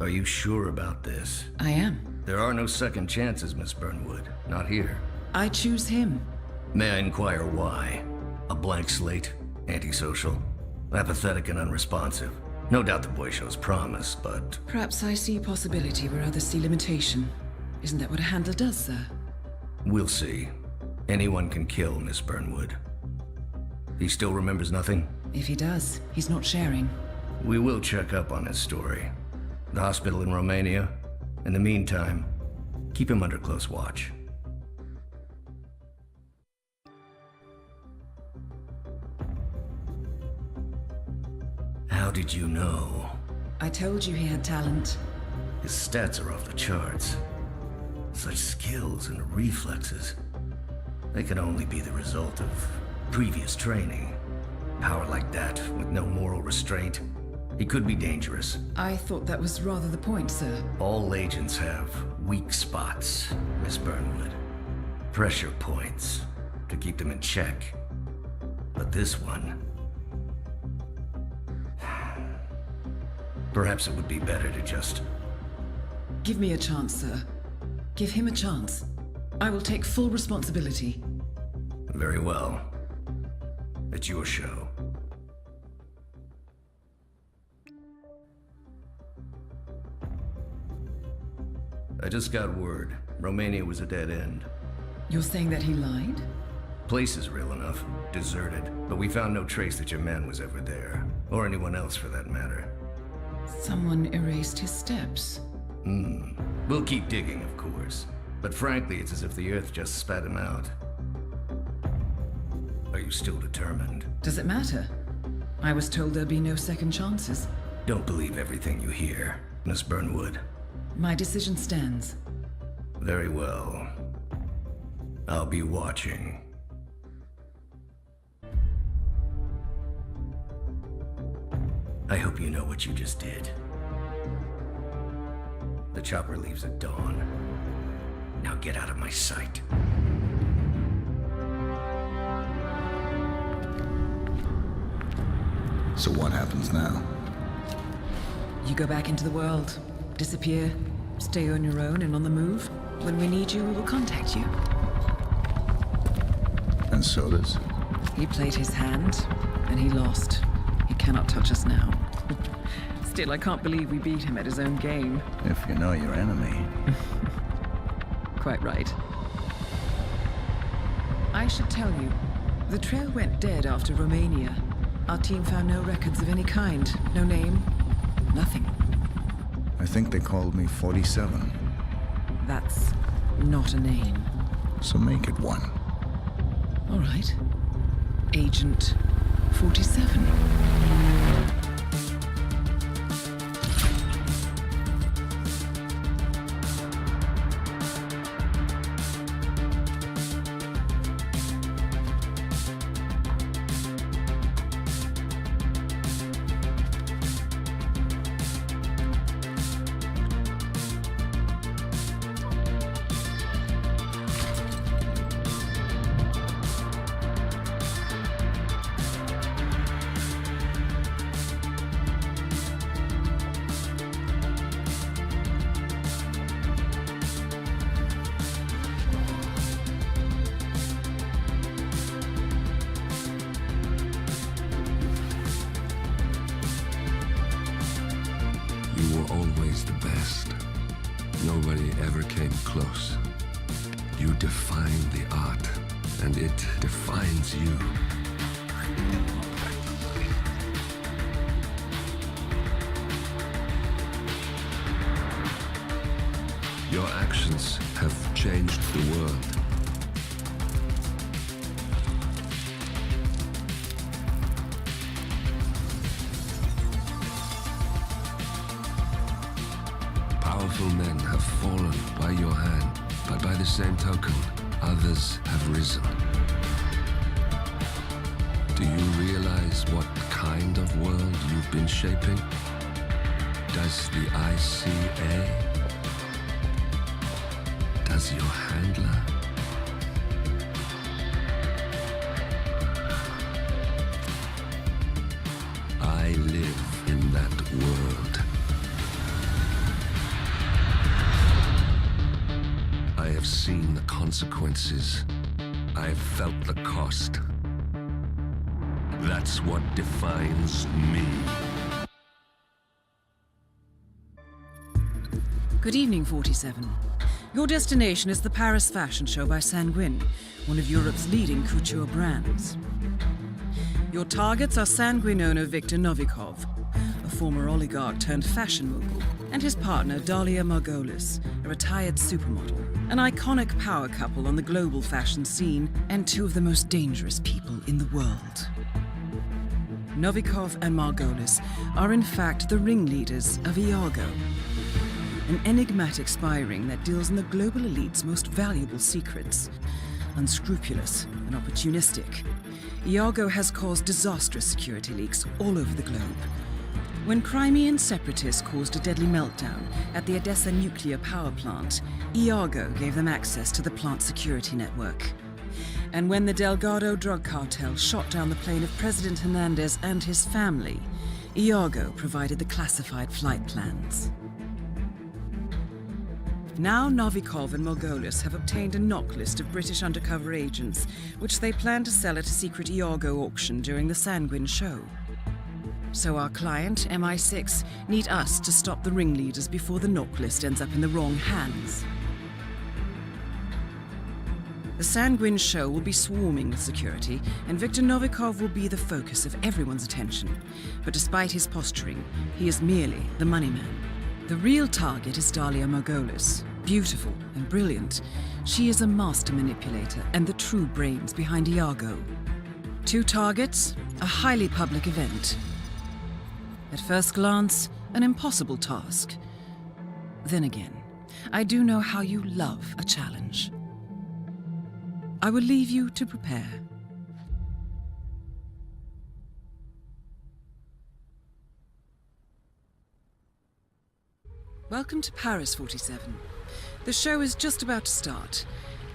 Are you sure about this? I am. There are no second chances, Miss Burnwood. Not here. I choose him. May I inquire why? A blank slate? Antisocial? Apathetic and unresponsive? No doubt the boy shows promise, but... Perhaps I see possibility where others see limitation. Isn't that what a handler does, sir? We'll see. Anyone can kill Miss Burnwood. He still remembers nothing? If he does, he's not sharing. We will check up on his story. The hospital in Romania. In the meantime, keep him under close watch. How did you know? I told you he had talent. His stats are off the charts. Such skills and reflexes. They can only be the result of previous training. Power like that, with no moral restraint. He could be dangerous. I thought that was rather the point, sir. All agents have weak spots, Miss Burnwood. Pressure points to keep them in check. But this one... Perhaps it would be better to just... Give me a chance, sir. Give him a chance. I will take full responsibility. Very well. It's your show. I just got word. Romania was a dead end. You're saying that he lied? Place is real enough. Deserted. But we found no trace that your man was ever there. Or anyone else for that matter. Someone erased his steps. We'll keep digging, of course. But frankly, it's as if the Earth just spat him out. Are you still determined? Does it matter? I was told there'd be no second chances. Don't believe everything you hear, Miss Burnwood. My decision stands. Very well. I'll be watching. I hope you know what you just did. The chopper leaves at dawn. Now get out of my sight. So what happens now? You go back into the world, disappear, stay on your own and on the move. When we need you, we will contact you. And so does? He played his hand, and he lost. He cannot touch us now. Still, I can't believe we beat him at his own game. If you know your enemy. Quite right. I should tell you, the trail went dead after Romania. Our team found no records of any kind. No name, nothing. I think they called me 47. That's not a name. So make it one. All right. Agent 47. You were always the best. Nobody ever came close. You define the art, and it defines you. Your actions have changed the world. Powerful men have fallen by your hand, but by the same token, others have risen. Do you realize what kind of world you've been shaping? Does the ICA? Does your handler? I live in that world. have seen the consequences. I've felt the cost. That's what defines me. Good evening, 47. Your destination is the Paris Fashion Show by Sanguine, one of Europe's leading couture brands. Your targets are Sanguine owner Viktor Novikov, a former oligarch turned fashion mogul, and his partner Dalia Margolis, a retired supermodel, an iconic power couple on the global fashion scene, and two of the most dangerous people in the world. Novikov and Margolis are in fact the ringleaders of Iago, an enigmatic spy ring that deals in the global elite's most valuable secrets. Unscrupulous and opportunistic, Iago has caused disastrous security leaks all over the globe. When Crimean separatists caused a deadly meltdown at the Odessa nuclear power plant, Iago gave them access to the plant's security network. And when the Delgado drug cartel shot down the plane of President Hernandez and his family, Iago provided the classified flight plans. Now Novikov and Margolis have obtained a knock list of British undercover agents, which they plan to sell at a secret Iago auction during the Sanguine show. So our client, MI6, need us to stop the ringleaders before the knock list ends up in the wrong hands. The Sanguine show will be swarming with security, and Viktor Novikov will be the focus of everyone's attention. But despite his posturing, he is merely the money man. The real target is Dalia Margolis. Beautiful and brilliant, she is a master manipulator and the true brains behind Iago. Two targets, a highly public event. At first glance, an impossible task. Then again, I do know how you love a challenge. I will leave you to prepare. Welcome to Paris, 47. The show is just about to start.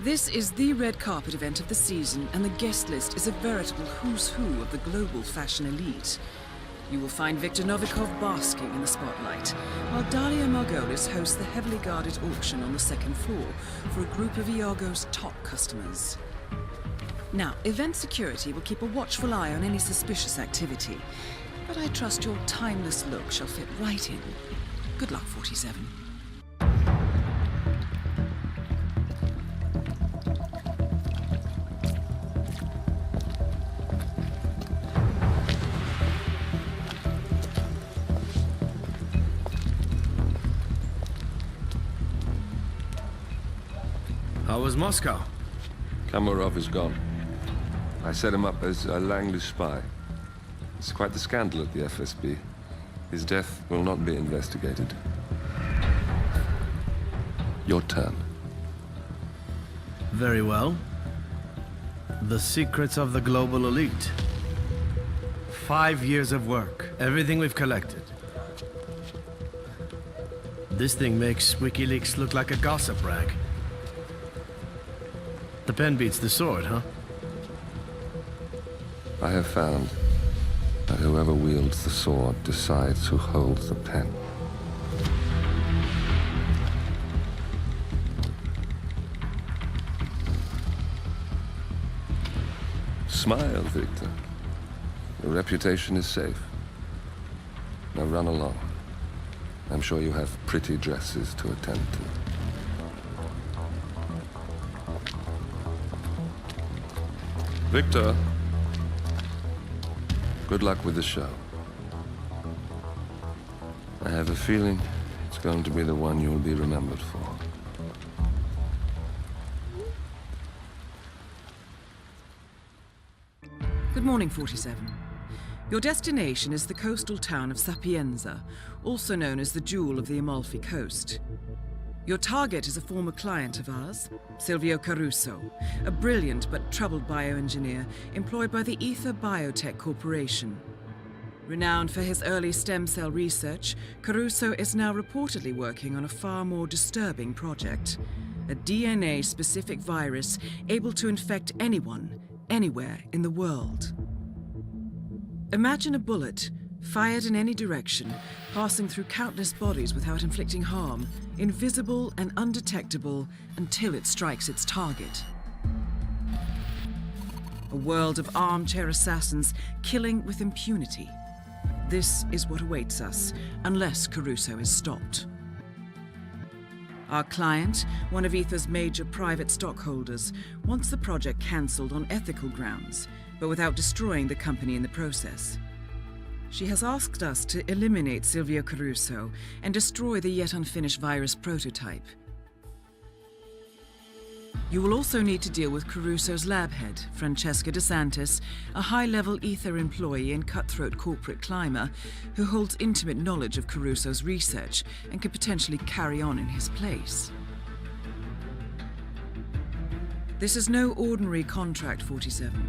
This is the red carpet event of the season, and the guest list is a veritable who's who of the global fashion elite. You will find Viktor Novikov basking in the spotlight, while Dalia Margolis hosts the heavily guarded auction on the second floor for a group of Iago's top customers. Now, event security will keep a watchful eye on any suspicious activity, but I trust your timeless look shall fit right in. Good luck, 47. How was Moscow? Kamarov is gone. I set him up as a Langley spy. It's quite the scandal at the FSB. His death will not be investigated. Your turn. Very well. The secrets of the global elite. 5 years of work, everything we've collected. This thing makes WikiLeaks look like a gossip rag. The pen beats the sword, huh? I have found that whoever wields the sword decides who holds the pen. Smile, Victor. Your reputation is safe. Now run along. I'm sure you have pretty dresses to attend to. Victor, good luck with the show. I have a feeling it's going to be the one you'll be remembered for. Good morning, 47. Your destination is the coastal town of Sapienza, also known as the Jewel of the Amalfi Coast. Your target is a former client of ours, Silvio Caruso, a brilliant but troubled bioengineer employed by the Ether Biotech Corporation. Renowned for his early stem cell research, Caruso is now reportedly working on a far more disturbing project, a DNA-specific virus able to infect anyone, anywhere in the world. Imagine a bullet Fired in any direction, passing through countless bodies without inflicting harm, invisible and undetectable until it strikes its target. A world of armchair assassins killing with impunity. This is what awaits us, unless Caruso is stopped. Our client, one of Ether's major private stockholders, wants the project cancelled on ethical grounds, but without destroying the company in the process. She has asked us to eliminate Silvio Caruso and destroy the yet unfinished virus prototype. You will also need to deal with Caruso's lab head, Francesca DeSantis, a high-level Ether employee and cutthroat corporate climber who holds intimate knowledge of Caruso's research and could potentially carry on in his place. This is no ordinary contract, 47.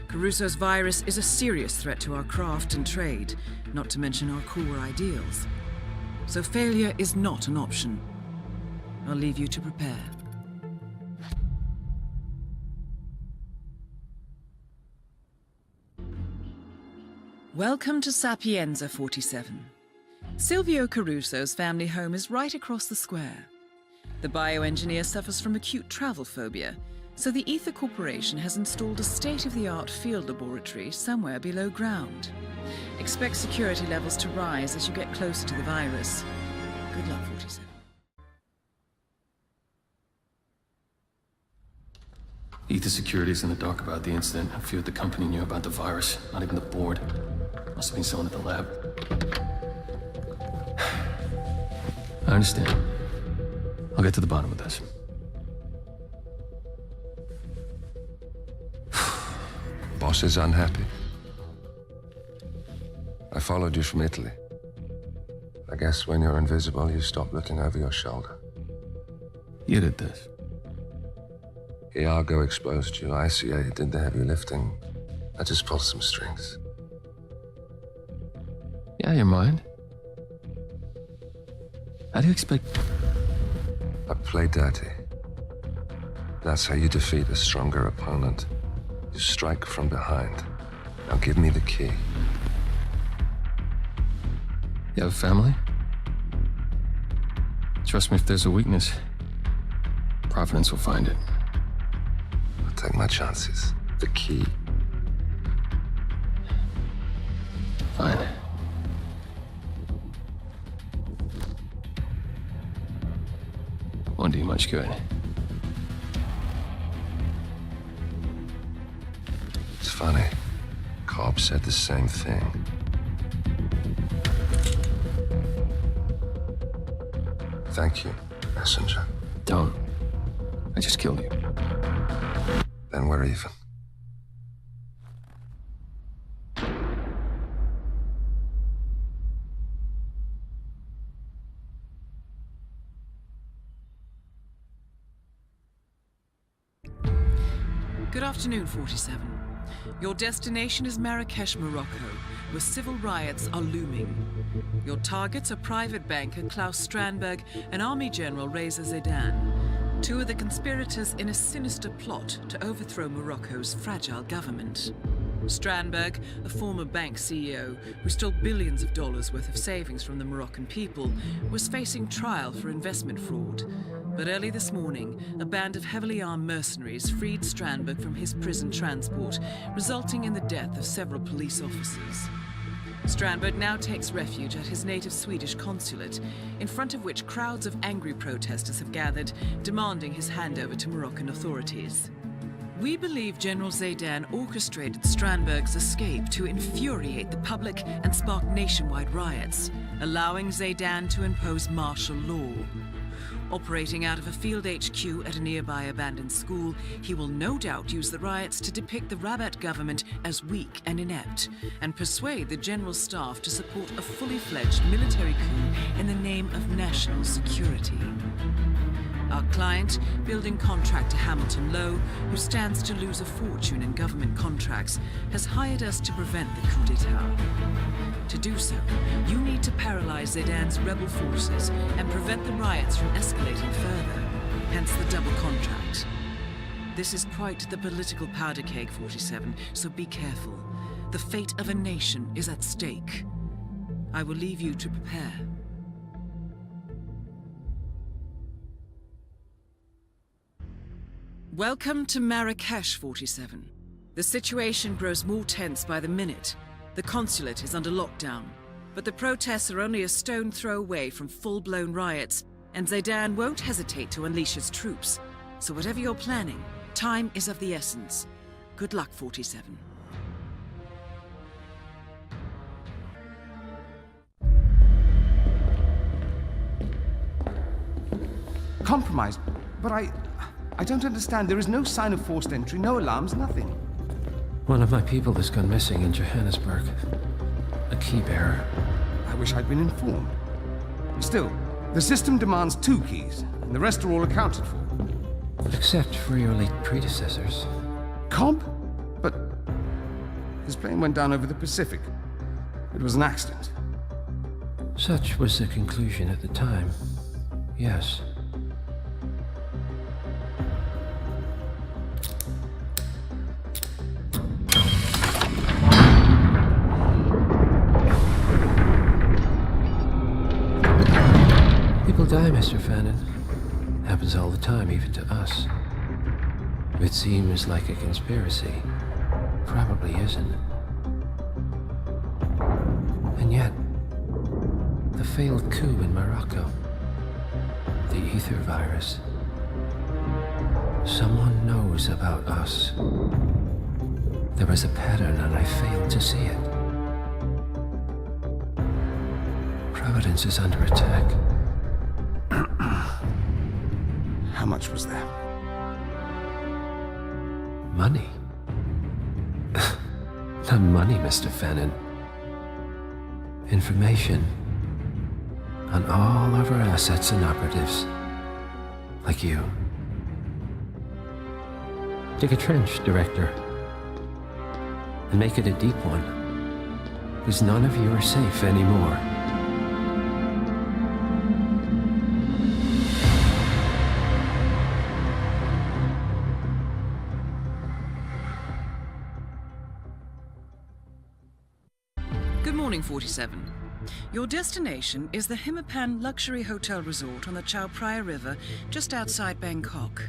Caruso's virus is a serious threat to our craft and trade, not to mention our core ideals. So failure is not an option. I'll leave you to prepare. Welcome to Sapienza 47. Silvio Caruso's family home is right across the square. The bioengineer suffers from acute travel phobia, so the Ether Corporation has installed a state-of-the-art field laboratory somewhere below ground. Expect security levels to rise as you get closer to the virus. Good luck, 47. Ether Security's in the dark about the incident. I feared the company knew about the virus, not even the board. Must have been someone at the lab. I understand. I'll get to the bottom of this. Boss is unhappy. I followed you from Italy. I guess when you're invisible, you stop looking over your shoulder. You did this. Iago exposed you. ICA did the heavy lifting. I just pulled some strings. Yeah, you're mine. How do you expect... I play dirty. That's how you defeat a stronger opponent. You strike from behind. Now give me the key. You have a family? Trust me, if there's a weakness, Providence will find it. I'll take my chances. The key. Fine. Won't do you much good. It's funny. Cobb said the same thing. Thank you, messenger. Don't. I just killed you. Then we're even. Good afternoon, 47. Your destination is Marrakesh, Morocco, where civil riots are looming. Your targets are private banker Klaus Strandberg and Army General Reza Zaidan, two of the conspirators in a sinister plot to overthrow Morocco's fragile government. Strandberg, a former bank CEO who stole billions of dollars worth of savings from the Moroccan people, was facing trial for investment fraud. But early this morning, a band of heavily armed mercenaries freed Strandberg from his prison transport, resulting in the death of several police officers. Strandberg now takes refuge at his native Swedish consulate, in front of which crowds of angry protesters have gathered, demanding his handover to Moroccan authorities. We believe General Zaidan orchestrated Strandberg's escape to infuriate the public and spark nationwide riots, allowing Zaidan to impose martial law. Operating out of a field HQ at a nearby abandoned school, he will no doubt use the riots to depict the Rabat government as weak and inept, and persuade the general staff to support a fully fledged military coup in the name of national security. Our client, building contractor Hamilton Lowe, who stands to lose a fortune in government contracts, has hired us to prevent the coup d'etat. To do so, you need to paralyze Zaidan's rebel forces and prevent the riots from escalating further, hence the double contract. This is quite the political powder keg, 47, so be careful. The fate of a nation is at stake. I will leave you to prepare. Welcome to Marrakesh, 47. The situation grows more tense by the minute. The consulate is under lockdown, but the protests are only a stone throw away from full-blown riots, and Zaydan won't hesitate to unleash his troops. So whatever you're planning, time is of the essence. Good luck, 47. Compromised? But I don't understand. There is no sign of forced entry, no alarms, nothing. One of my people has gone missing in Johannesburg. A key bearer. I wish I'd been informed. Still, the system demands 2 keys, and the rest are all accounted for. Except for your late predecessors. Cobb? But his plane went down over the Pacific. It was an accident. Such was the conclusion at the time. Yes. People die, Mr. Fannin. Happens all the time, even to us. It seems like a conspiracy. Probably isn't. And yet, the failed coup in Morocco, the ether virus. Someone knows about us. There was a pattern and I failed to see it. Providence is under attack. How much was there? Money? Not money, Mr. Fannin. Information on all of our assets and operatives. Like you. Dig a trench, Director. And make it a deep one. Because none of you are safe anymore. Good morning, 47. Your destination is the Hitman luxury hotel resort on the Chao Phraya River, just outside Bangkok.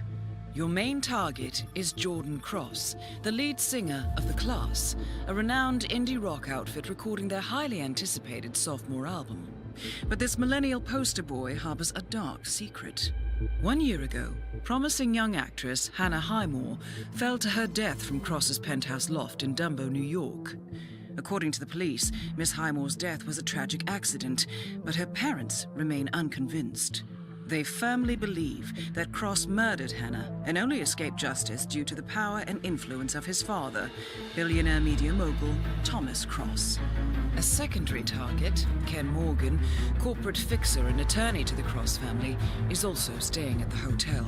Your main target is Jordan Cross, the lead singer of The Class, a renowned indie rock outfit recording their highly anticipated sophomore album. But this millennial poster boy harbors a dark secret. 1 year ago, promising young actress Hannah Highmore fell to her death from Cross's penthouse loft in Dumbo, New York. According to the police, Miss Highmore's death was a tragic accident, but her parents remain unconvinced. They firmly believe that Cross murdered Hannah and only escaped justice due to the power and influence of his father, billionaire media mogul Thomas Cross. A secondary target, Ken Morgan, corporate fixer and attorney to the Cross family, is also staying at the hotel.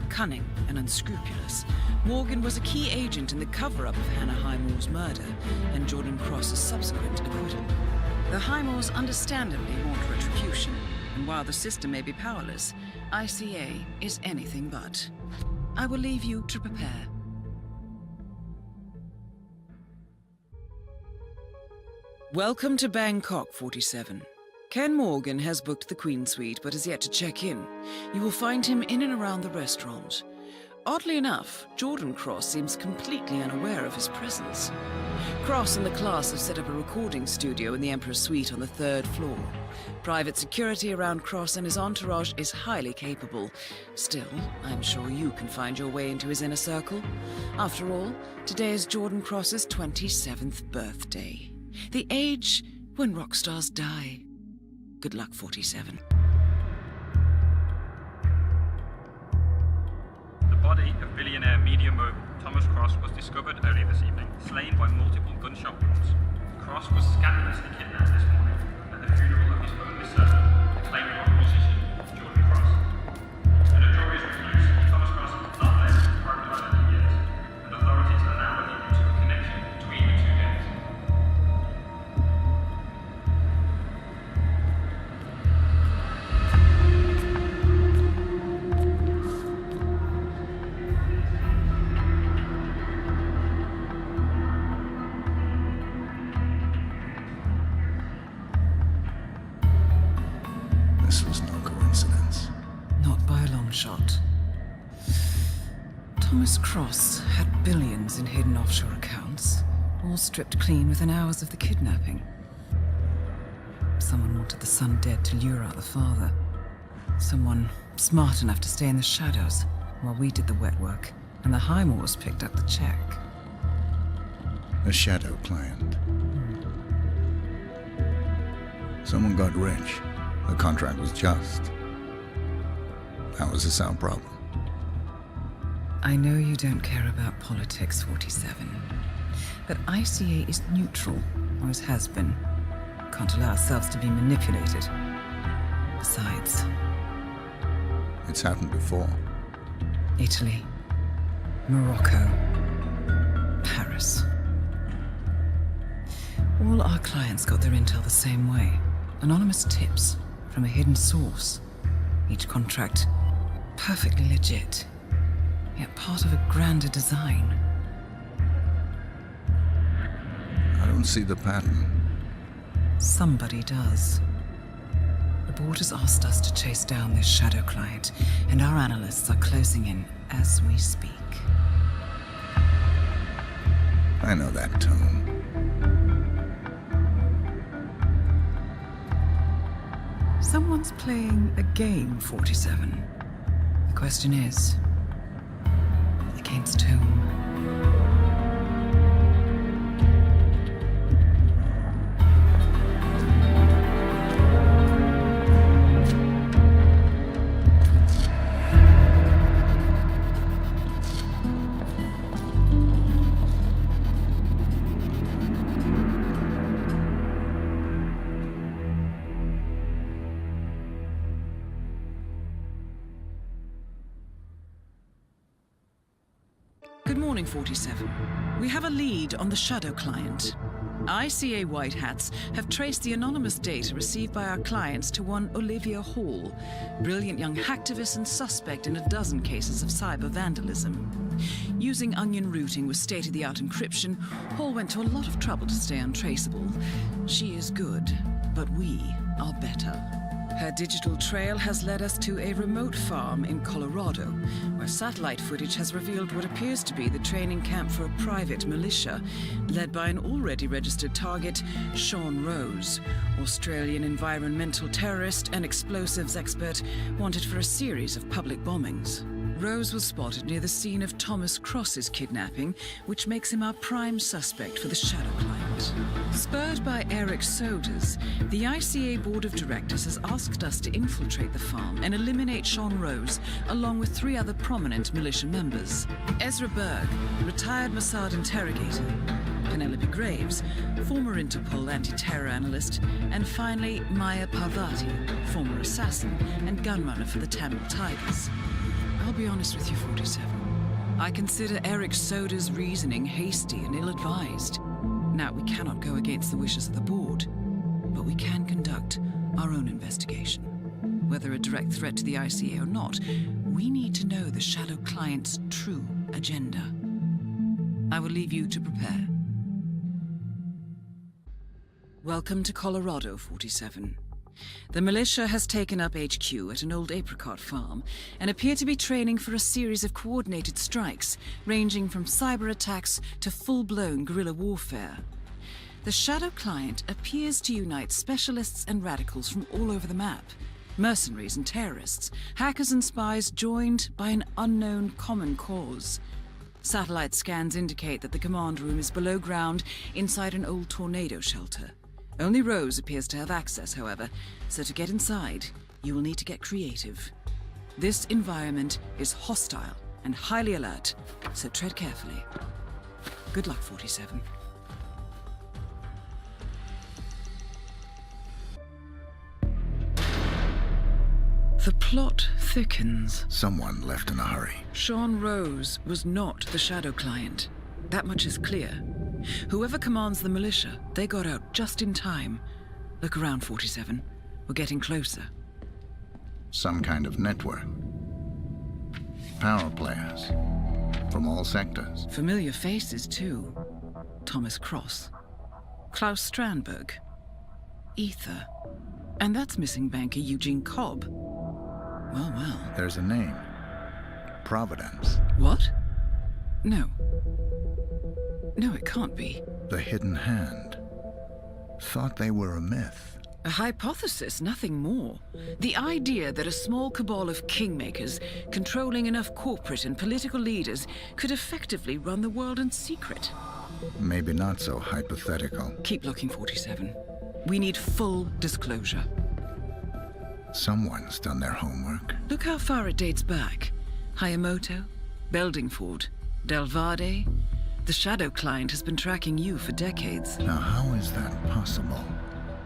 Cunning and unscrupulous, Morgan was a key agent in the cover-up of Hannah Highmore's murder and Jordan Cross's subsequent acquittal. The Highmores understandably want retribution, and while the system may be powerless, ICA is anything but. I will leave you to prepare. Welcome to Bangkok, 47. Ken Morgan has booked the Queen Suite but has yet to check in. You will find him in and around the restaurant. Oddly enough, Jordan Cross seems completely unaware of his presence. Cross and The Class have set up a recording studio in the Emperor's Suite on the 3rd floor. Private security around Cross and his entourage is highly capable. Still, I'm sure you can find your way into his inner circle. After all, today is Jordan Cross's 27th birthday. The age when rock stars die. Good luck, 47. The body of billionaire media mogul Thomas Cross was discovered earlier this evening, slain by multiple gunshot wounds. Cross was scandalously kidnapped this morning at the funeral of his only son, acclaimed rock musician Jordan Cross. A notorious recluse, Thomas Cross has not left his private island in years, and authorities are now looking into a connection between the two deaths. long shot. Thomas Cross had billions in hidden offshore accounts, all stripped clean within hours of the kidnapping. Someone wanted the son dead to lure out the father. Someone smart enough to stay in the shadows while we did the wet work, and the Highmores picked up the check. A shadow client. Someone got rich. The contract was just. That was a sound problem. I know you don't care about politics, 47. But ICA is neutral, always has been. Can't allow ourselves to be manipulated. Besides... It's happened before. Italy, Morocco, Paris. All our clients got their intel the same way. Anonymous tips from a hidden source. Each contract perfectly legit, yet part of a grander design. I don't see the pattern. Somebody does. The board has asked us to chase down this shadow client, and our analysts are closing in as we speak. I know that tone. Someone's playing a game, 47. The question is, against whom? Good morning, 47. We have a lead on the shadow client. ICA White Hats have traced the anonymous data received by our clients to one Olivia Hall, brilliant young hacktivist and suspect in a dozen cases of cyber vandalism. Using onion routing with state-of-the-art encryption, Hall went to a lot of trouble to stay untraceable. She is good, but we are better. Her digital trail has led us to a remote farm in Colorado, where satellite footage has revealed what appears to be the training camp for a private militia, led by an already registered target, Sean Rose, Australian environmental terrorist and explosives expert wanted for a series of public bombings. Rose was spotted near the scene of Thomas Cross's kidnapping, which makes him our prime suspect for the shadow client. Spurred by Eric Sodas, the ICA Board of Directors has asked us to infiltrate the farm and eliminate Sean Rose, along with 3 other prominent militia members. Ezra Berg, retired Mossad interrogator, Penelope Graves, former Interpol anti-terror analyst, and finally Maya Parvati, former assassin and gunrunner for the Tamil Tigers. I'll be honest with you, 47. I consider Eric Soda's reasoning hasty and ill-advised. Now, we cannot go against the wishes of the board, but we can conduct our own investigation. Whether a direct threat to the ICA or not, we need to know the shadow client's true agenda. I will leave you to prepare. Welcome to Colorado, 47. The militia has taken up HQ at an old apricot farm and appear to be training for a series of coordinated strikes, ranging from cyber attacks to full-blown guerrilla warfare. The shadow client appears to unite specialists and radicals from all over the map, mercenaries and terrorists, hackers and spies joined by an unknown common cause. Satellite scans indicate that the command room is below ground inside an old tornado shelter. Only Rose appears to have access, however, so to get inside, you will need to get creative. This environment is hostile and highly alert, so tread carefully. Good luck, 47. The plot thickens. Someone left in a hurry. Sean Rose was not the shadow client. That much is clear. Whoever commands the militia, they got out just in time. Look around, 47. We're getting closer. Some kind of network. Power players. From all sectors. Familiar faces, too. Thomas Cross. Klaus Strandberg. Ether. And that's missing banker Eugene Cobb. Well, well. There's a name. Providence. What? No. No, it can't be. The Hidden Hand. Thought they were a myth. A hypothesis, nothing more. The idea that a small cabal of kingmakers, controlling enough corporate and political leaders, could effectively run the world in secret. Maybe not so hypothetical. Keep looking, 47. We need full disclosure. Someone's done their homework. Look how far it dates back. Hayamoto, Beldingford, Delvade. The Shadow Client has been tracking you for decades. Now, how is that possible?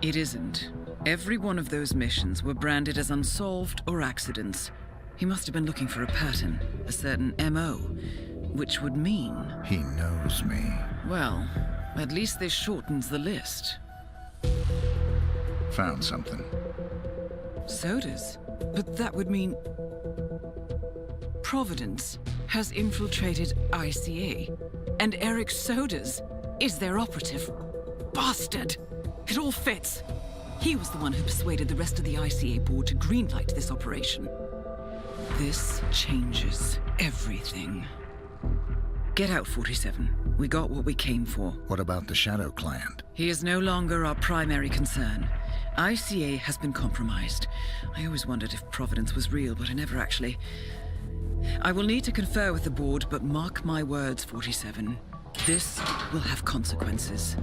It isn't. Every one of those missions were branded as unsolved or accidents. He must have been looking for a pattern, a certain MO, which would mean... He knows me. Well, at least this shortens the list. Found something. Sodas? But that would mean... Providence has infiltrated ICA, and Eric Sodas is their operative. Bastard! It all fits. He was the one who persuaded the rest of the ICA board to greenlight this operation. This changes everything. Get out, 47. We got what we came for. What about the Shadow Client? He is no longer our primary concern. ICA has been compromised. I always wondered if Providence was real, but I never actually... I will need to confer with the board, but mark my words, 47. This will have consequences.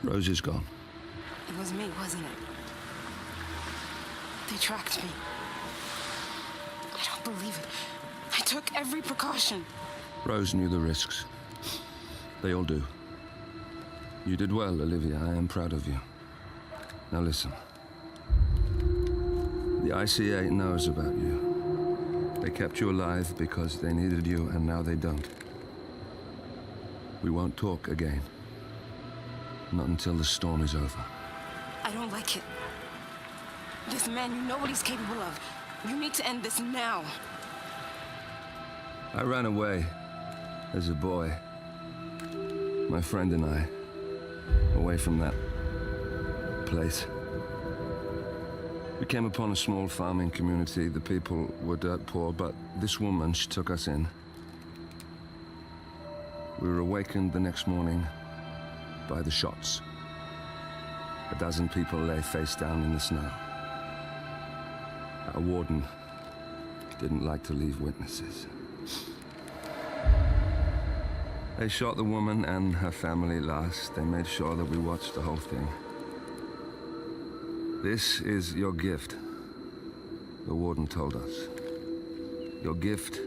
Rose is gone. It was me, wasn't it? They tracked me. I don't believe it. I took every precaution. Rose knew the risks. They all do. You did well, Olivia. I am proud of you. Now listen. The ICA knows about you. They kept you alive because they needed you, and now they don't. We won't talk again. Not until the storm is over. I don't like it. This man, you know what he's capable of. You need to end this now. I ran away as a boy. My friend and I. Away from that place. We came upon a small farming community. The people were dirt poor, but this woman, she took us in. We were awakened the next morning by the shots. A dozen people lay face down in the snow. Our warden didn't like to leave witnesses. They shot the woman and her family last. They made sure that we watched the whole thing. This is your gift, the warden told us. Your gift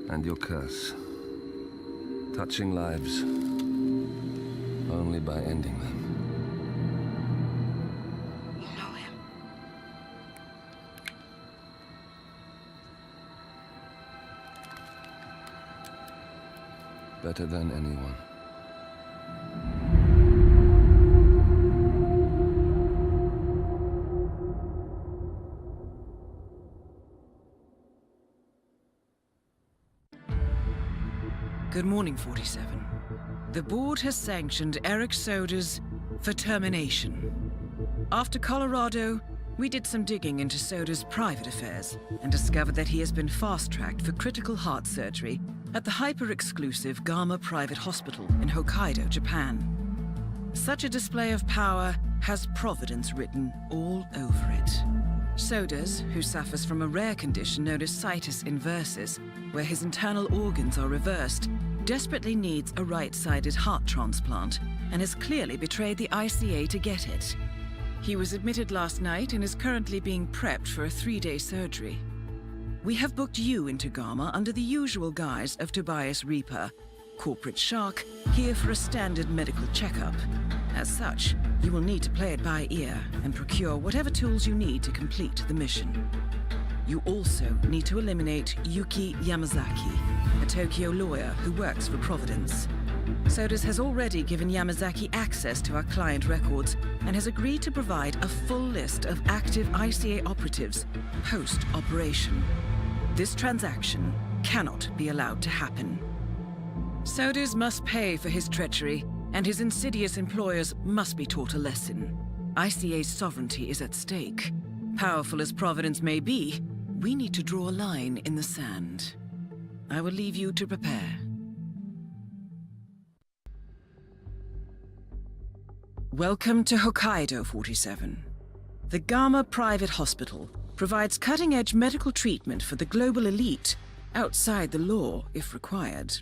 and your curse. Touching lives only by ending them. You know him. Better than anyone. Good morning, 47. The board has sanctioned Eric Sodas for termination. After Colorado, we did some digging into Soda's private affairs and discovered that he has been fast-tracked for critical heart surgery at the hyper-exclusive Gama Private Hospital in Hokkaido, Japan. Such a display of power has Providence written all over it. Sodas, who suffers from a rare condition known as situs inversus, where his internal organs are reversed, desperately needs a right-sided heart transplant and has clearly betrayed the ICA to get it. He was admitted last night and is currently being prepped for a 3-day surgery. We have booked you into Gama under the usual guise of Tobias Reaper, corporate shark, here for a standard medical checkup. As such, you will need to play it by ear and procure whatever tools you need to complete the mission. You also need to eliminate Yuki Yamazaki, a Tokyo lawyer who works for Providence. Sodas has already given Yamazaki access to our client records and has agreed to provide a full list of active ICA operatives post-operation. This transaction cannot be allowed to happen. Sodas must pay for his treachery, and his insidious employers must be taught a lesson. ICA's sovereignty is at stake. Powerful as Providence may be, we need to draw a line in the sand. I will leave you to prepare. Welcome to Hokkaido 47. The Gamma Private Hospital provides cutting-edge medical treatment for the global elite, outside the law if required.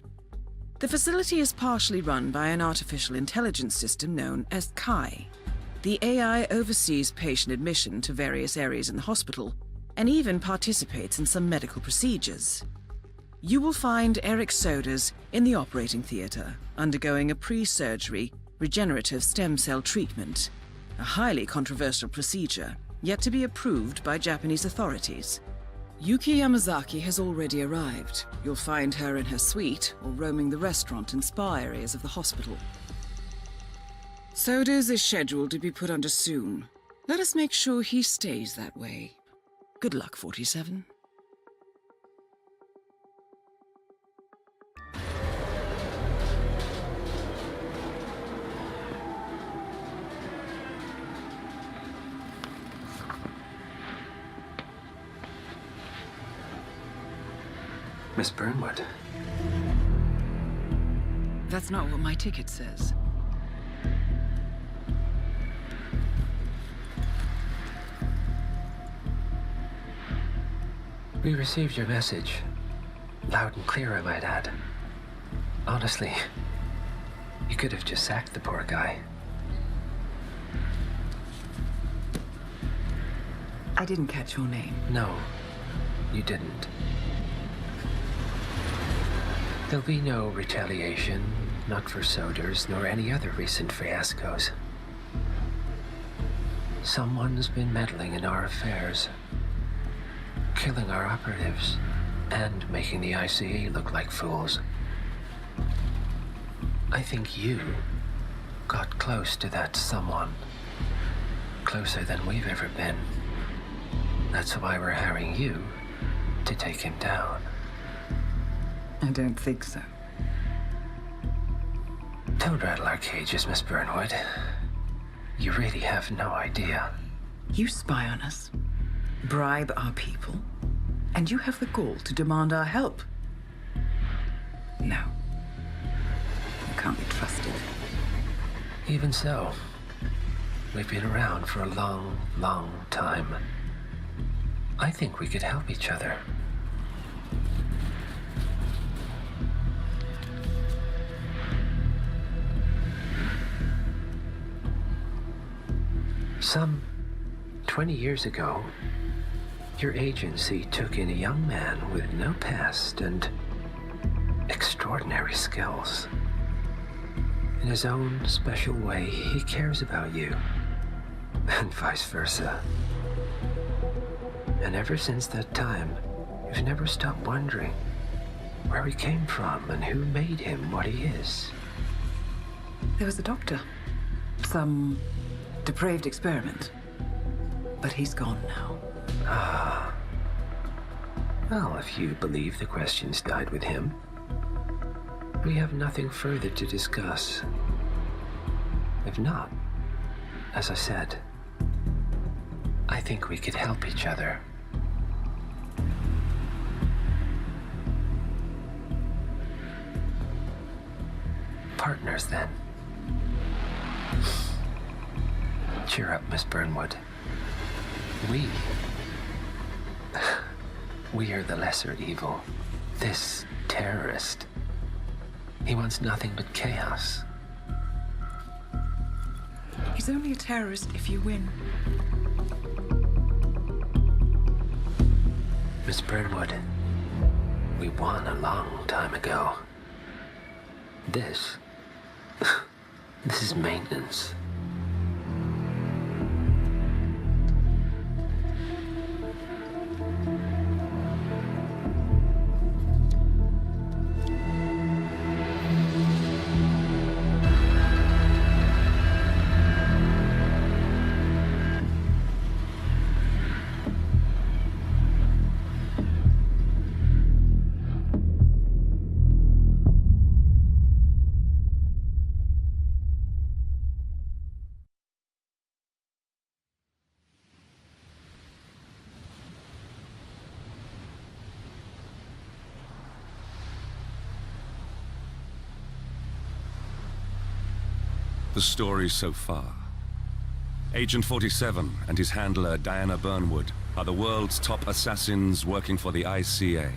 The facility is partially run by an artificial intelligence system known as Kai. The AI oversees patient admission to various areas in the hospital, and even participates in some medical procedures. You will find Eric Sodas in the operating theater, undergoing a pre-surgery regenerative stem cell treatment, a highly controversial procedure, yet to be approved by Japanese authorities. Yuki Yamazaki has already arrived. You'll find her in her suite or roaming the restaurant and spa areas of the hospital. Sodas is scheduled to be put under soon. Let us make sure he stays that way. Good luck, 47. Miss Burnwood. That's not what my ticket says. We received your message. Loud and clear, I might add. Honestly, you could have just sacked the poor guy. I didn't catch your name. No, you didn't. There'll be no retaliation, not for Sodas, nor any other recent fiascos. Someone's been meddling in our affairs, killing our operatives, and making the ICA look like fools. I think you got close to that someone. Closer than we've ever been. That's why we're hiring you to take him down. I don't think so. Don't rattle our cages, Miss Burnwood. You really have no idea. You spy on us, bribe our people, and you have the gall to demand our help. No. You can't be trusted. Even so, we've been around for a long, long time. I think we could help each other. Some 20 years ago, your agency took in a young man with no past and extraordinary skills. In his own special way, he cares about you, and vice versa. And ever since that time, you've never stopped wondering where he came from and who made him what he is. There was a doctor. Some depraved experiment. But he's gone now. Ah. Well, if you believe the questions died with him, we have nothing further to discuss. If not, as I said, I think we could help each other. Partners, then. Cheer up, Miss Burnwood. We are the lesser evil. This terrorist, he wants nothing but chaos. He's only a terrorist if you win. Miss Burnwood, we won a long time ago. This is maintenance. The story so far. Agent 47 and his handler Diana Burnwood are the world's top assassins working for the ICA.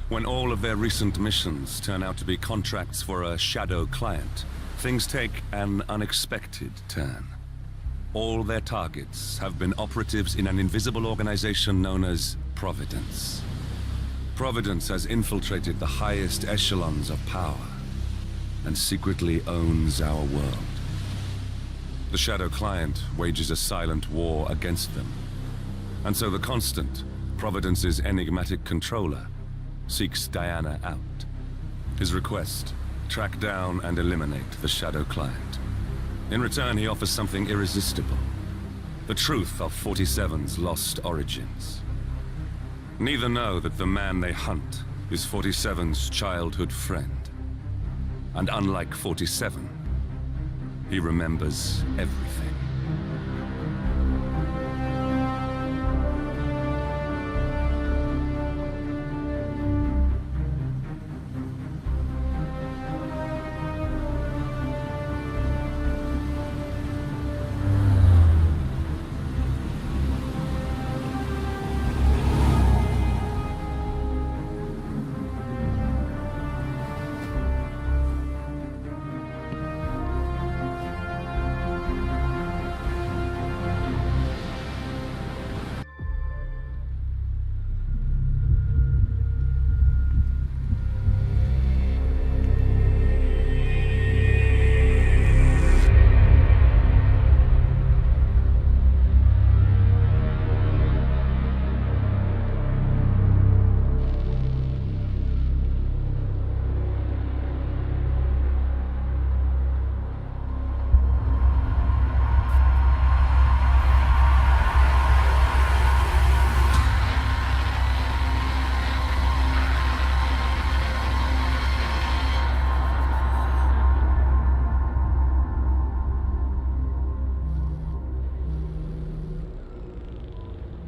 When all of their recent missions turn out to be contracts for a shadow client, things take an unexpected turn. All their targets have been operatives in an invisible organization known as Providence. Providence has infiltrated the highest echelons of power and secretly owns our world. The Shadow Client wages a silent war against them. And so the Constant, Providence's enigmatic controller, seeks Diana out. His request, track down and eliminate the Shadow Client. In return, he offers something irresistible. The truth of 47's lost origins. Neither know that the man they hunt is 47's childhood friend. And unlike 47, he remembers everything.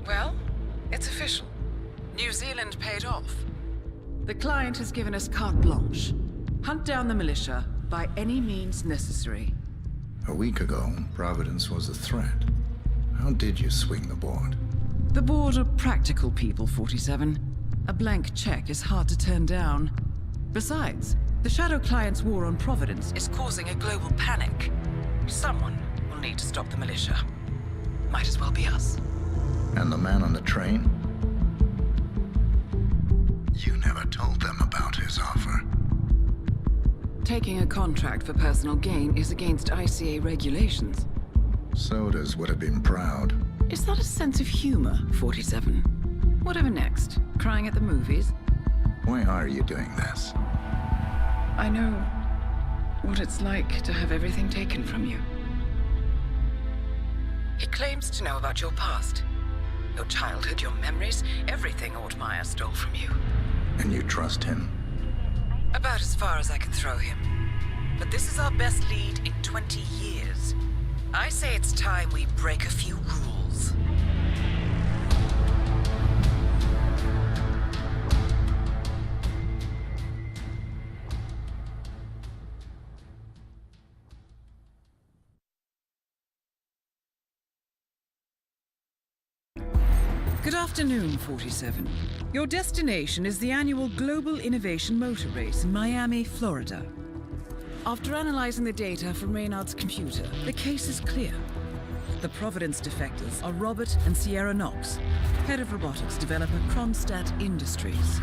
Well, it's official. New Zealand paid off. The client has given us carte blanche. Hunt down the militia by any means necessary. A week ago, Providence was a threat. How did you swing the board? The board are practical people, 47. A blank check is hard to turn down. Besides, the Shadow Client's war on Providence is causing a global panic. Someone will need to stop the militia. Might as well be us. And the man on the train? You never told them about his offer. Taking a contract for personal gain is against ICA regulations. Sodas would have been proud. Is that a sense of humor, 47? Whatever next? Crying at the movies? Why are you doing this? I know what it's like to have everything taken from you. He claims to know about your past. Your childhood, your memories, everything Ortmeyer stole from you. And you trust him? About as far as I can throw him. But this is our best lead in 20 years. I say it's time we break a few rules. Good afternoon, 47. Your destination is the annual Global Innovation Motor Race in Miami, Florida. After analyzing the data from Reynard's computer, the case is clear. The Providence defectors are Robert and Sierra Knox, head of robotics developer Kronstadt Industries.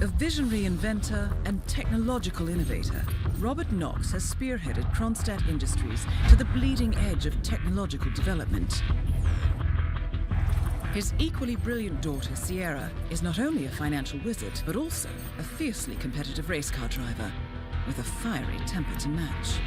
A visionary inventor and technological innovator, Robert Knox has spearheaded Kronstadt Industries to the bleeding edge of technological development. His equally brilliant daughter, Sierra, is not only a financial wizard, but also a fiercely competitive race car driver, with a fiery temper to match.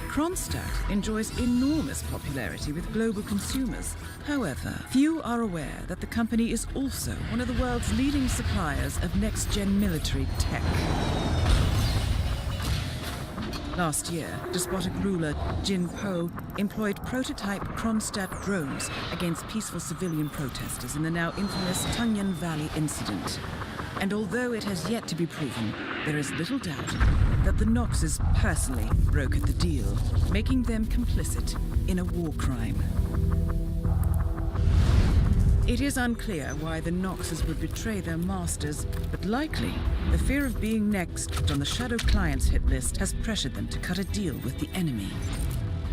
Kronstadt enjoys enormous popularity with global consumers. However, few are aware that the company is also one of the world's leading suppliers of next-gen military tech. Last year, despotic ruler Jin Po employed prototype Kronstadt drones against peaceful civilian protesters in the now infamous Tungan Valley incident. And although it has yet to be proven, there is little doubt that the Noxes personally brokered the deal, making them complicit in a war crime. It is unclear why the Noxes would betray their masters, but likely the fear of being next on the Shadow Clients hit list has pressured them to cut a deal with the enemy.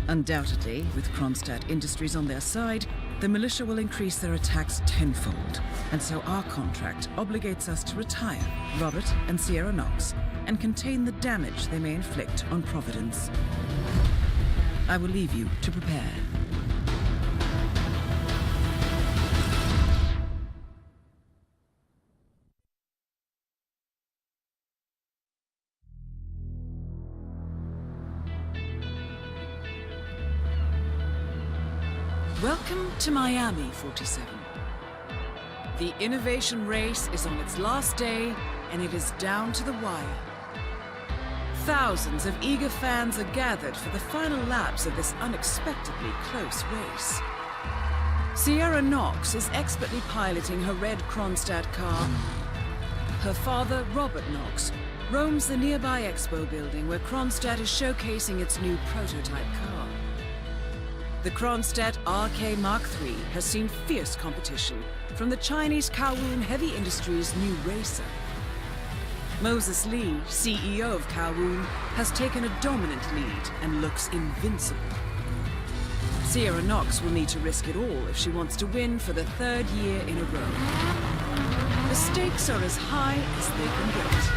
Undoubtedly, with Kronstadt Industries on their side, the militia will increase their attacks tenfold, and so our contract obligates us to retire Robert and Sierra Nox and contain the damage they may inflict on Providence. I will leave you to prepare. Welcome to Miami, 47. The innovation race is on its last day, and it is down to the wire. Thousands of eager fans are gathered for the final laps of this unexpectedly close race. Sierra Nox is expertly piloting her red Kronstadt car. Her father, Robert Nox, roams the nearby expo building where Kronstadt is showcasing its new prototype car. The Kronstadt RK Mark III has seen fierce competition from the Chinese Kowloon Heavy Industries' new racer. Moses Lee, CEO of Kowloon, has taken a dominant lead and looks invincible. Sierra Nox will need to risk it all if she wants to win for the third year in a row. The stakes are as high as they can get.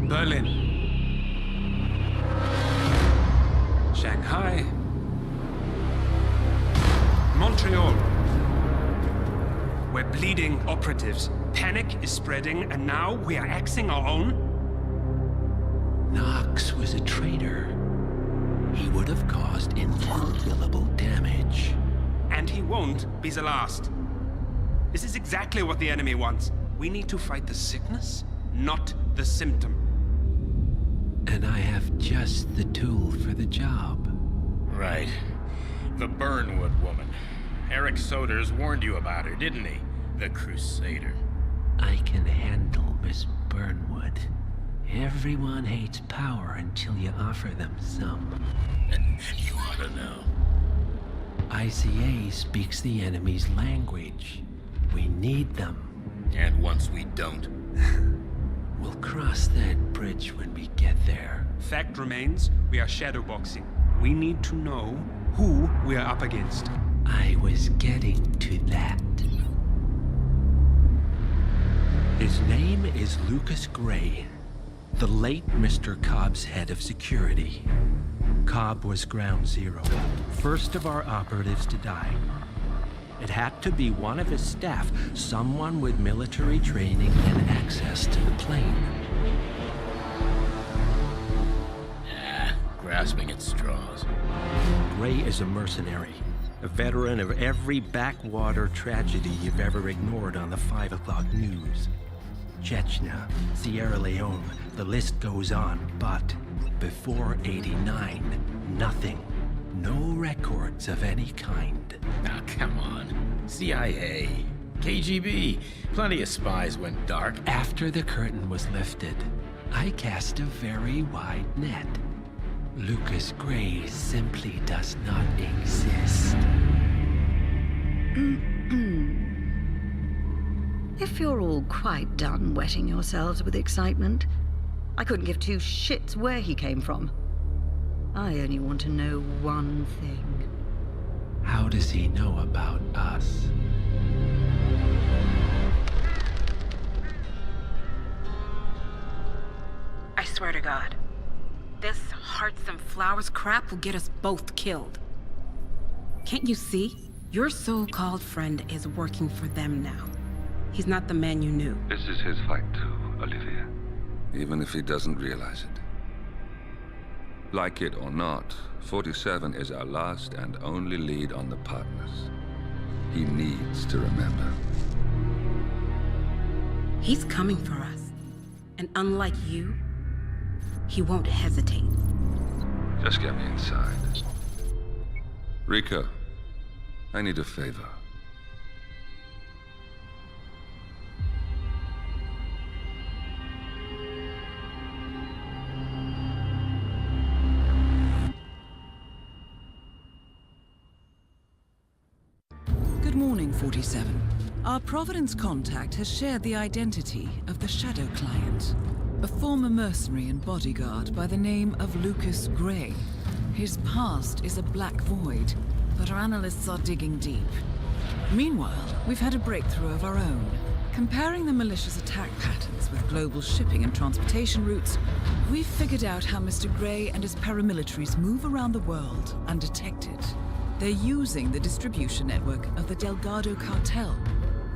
Berlin, Shanghai, Montreal. We're bleeding operatives. Panic is spreading, and now we are axing our own? Nox was a traitor. He would have caused incalculable damage. And he won't be the last. This is exactly what the enemy wants. We need to fight the sickness, not the symptom. And I have just the tool for the job. Right. The Burnwood woman. Eric Soders warned you about her, didn't he? The Crusader. I can handle Miss Burnwood. Everyone hates power until you offer them some. You ought to know. ICA speaks the enemy's language. We need them. And once we don't... We'll cross that bridge when we get there. Fact remains, we are shadowboxing. We need to know who we are up against. I was getting to that. His name is Lucas Gray, the late Mr. Cobb's head of security. Cobb was ground zero, first of our operatives to die. It had to be one of his staff, someone with military training and access to the plane. Grasping at straws. Gray is a mercenary, a veteran of every backwater tragedy you've ever ignored on the 5 o'clock news. Chechnya, Sierra Leone, the list goes on, but before '89, nothing. No records of any kind. Ah, come on. CIA, KGB, plenty of spies went dark. After the curtain was lifted, I cast a very wide net. Lucas Gray simply does not exist. If you're all quite done wetting yourselves with excitement, I couldn't give two shits where he came from. I only want to know one thing. How does he know about us? I swear to God, this hearts and flowers crap will get us both killed. Can't you see? Your so-called friend is working for them now. He's not the man you knew. This is his fight too, Olivia. even if he doesn't realize it. Like it or not, 47 is our last and only lead on the partners. He needs to remember. He's coming for us. And unlike you, he won't hesitate. Just get me inside. Rico, I need a favor. Good morning, 47. Our Providence contact has shared the identity of the Shadow Client, a former mercenary and bodyguard by the name of Lucas Gray. His past is a black void, but our analysts are digging deep. Meanwhile, we've had a breakthrough of our own. Comparing the malicious attack patterns with global shipping and transportation routes, we've figured out how Mr. Gray and his paramilitaries move around the world undetected. They're using the distribution network of the Delgado Cartel,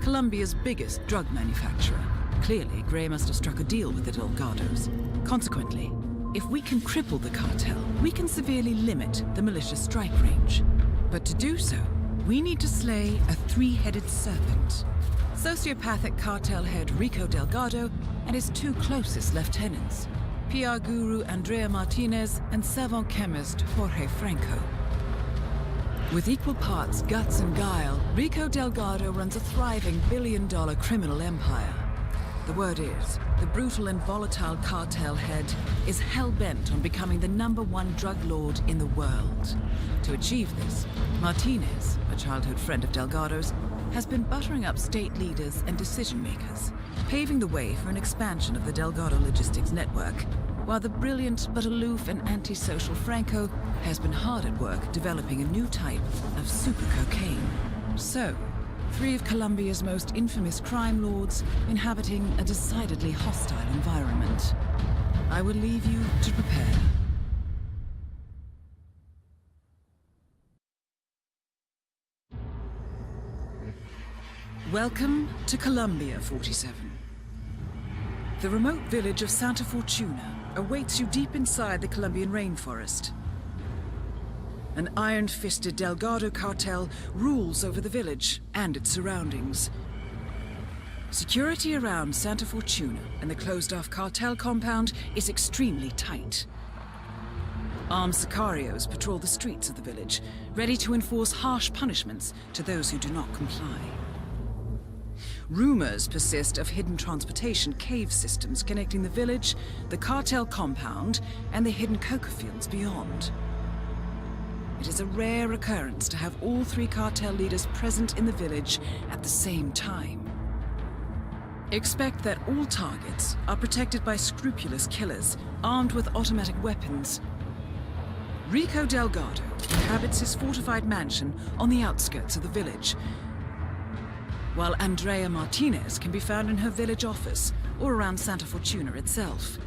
Colombia's biggest drug manufacturer. Clearly, Gray must have struck a deal with the Delgados. Consequently, if we can cripple the cartel, we can severely limit the malicious strike range. But to do so, we need to slay a three-headed serpent. Sociopathic cartel head Rico Delgado and his two closest lieutenants, PR guru Andrea Martinez and savant chemist Jorge Franco. With equal parts guts and guile, Rico Delgado runs a thriving billion-dollar criminal empire. The word is, the brutal and volatile cartel head is hell-bent on becoming the #1 drug lord in the world. To achieve this, Martinez, a childhood friend of Delgado's, has been buttering up state leaders and decision-makers, paving the way for an expansion of the Delgado logistics network, while the brilliant but aloof and antisocial Franco has been hard at work developing a new type of super cocaine. So, three of Colombia's most infamous crime lords inhabiting a decidedly hostile environment. I will leave you to prepare. Welcome to Colombia, 47. The remote village of Santa Fortuna awaits you deep inside the Colombian rainforest. An iron-fisted Delgado cartel rules over the village and its surroundings. Security around Santa Fortuna and the closed-off cartel compound is extremely tight. Armed sicarios patrol the streets of the village, ready to enforce harsh punishments to those who do not comply. Rumors persist of hidden transportation cave systems connecting the village, the cartel compound, and the hidden coca fields beyond. It is a rare occurrence to have all three cartel leaders present in the village at the same time. Expect that all targets are protected by scrupulous killers, armed with automatic weapons. Rico Delgado inhabits his fortified mansion on the outskirts of the village, while Andrea Martinez can be found in her village office or around Santa Fortuna itself.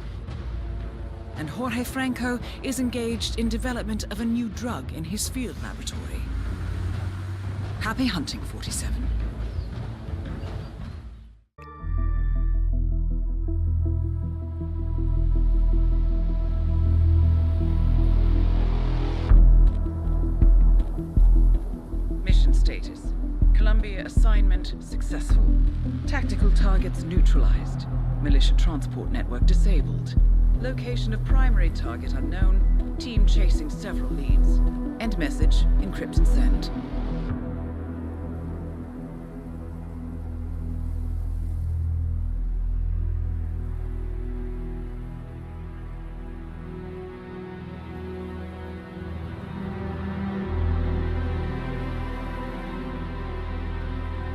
And Jorge Franco is engaged in development of a new drug in his field laboratory. Happy hunting, 47. Mission status. Columbia assignment successful. Tactical targets neutralized. Militia transport network disabled. Location of primary target unknown. Team chasing several leads. End message, encrypt and send.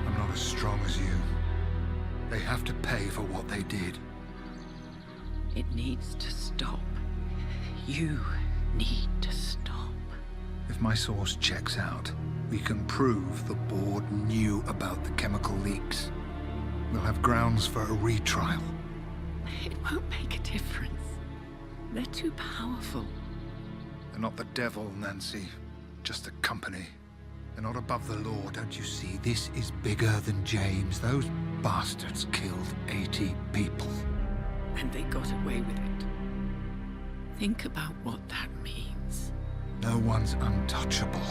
I'm not as strong as you. They have to pay for what they did. It needs to stop. You need to stop. If my source checks out, we can prove the board knew about the chemical leaks. We'll have grounds for a retrial. It won't make a difference. They're too powerful. They're not the devil, Nancy. Just a company. They're not above the law, don't you see? This is bigger than James. Those bastards killed 80 people. And they got away with it. Think about what that means. No one's untouchable.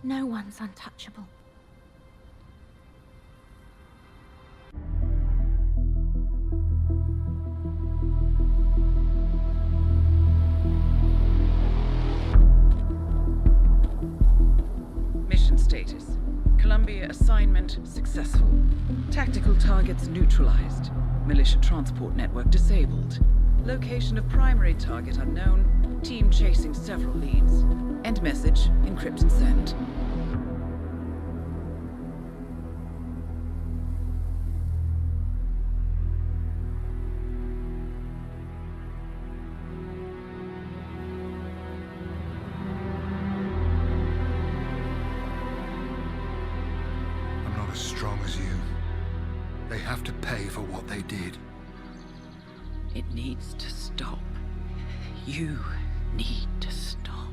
No one's untouchable. Mission status. Columbia assignment successful. Tactical targets neutralized. Militia transport network disabled. Location of primary target unknown. Team chasing several leads. End message. Encrypt and send. I'm not as strong as you. They have to pay for what they did. It needs to stop. You need to stop.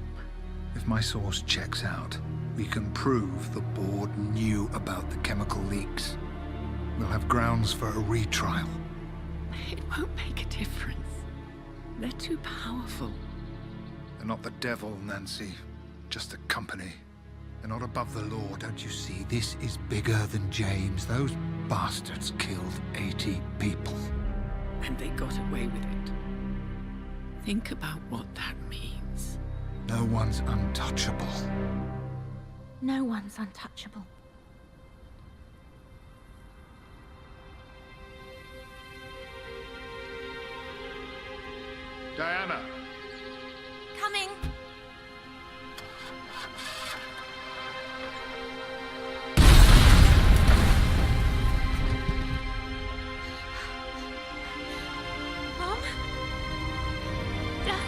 If my source checks out, we can prove the board knew about the chemical leaks. We'll have grounds for a retrial. It won't make a difference. They're too powerful. They're not the devil, Nancy. Just a company. They're not above the law, don't you see? This is bigger than James. Those bastards killed 80 people. And they got away with it. Think about what that means. No one's untouchable. No one's untouchable. Diana! Coming! Mom? Dad?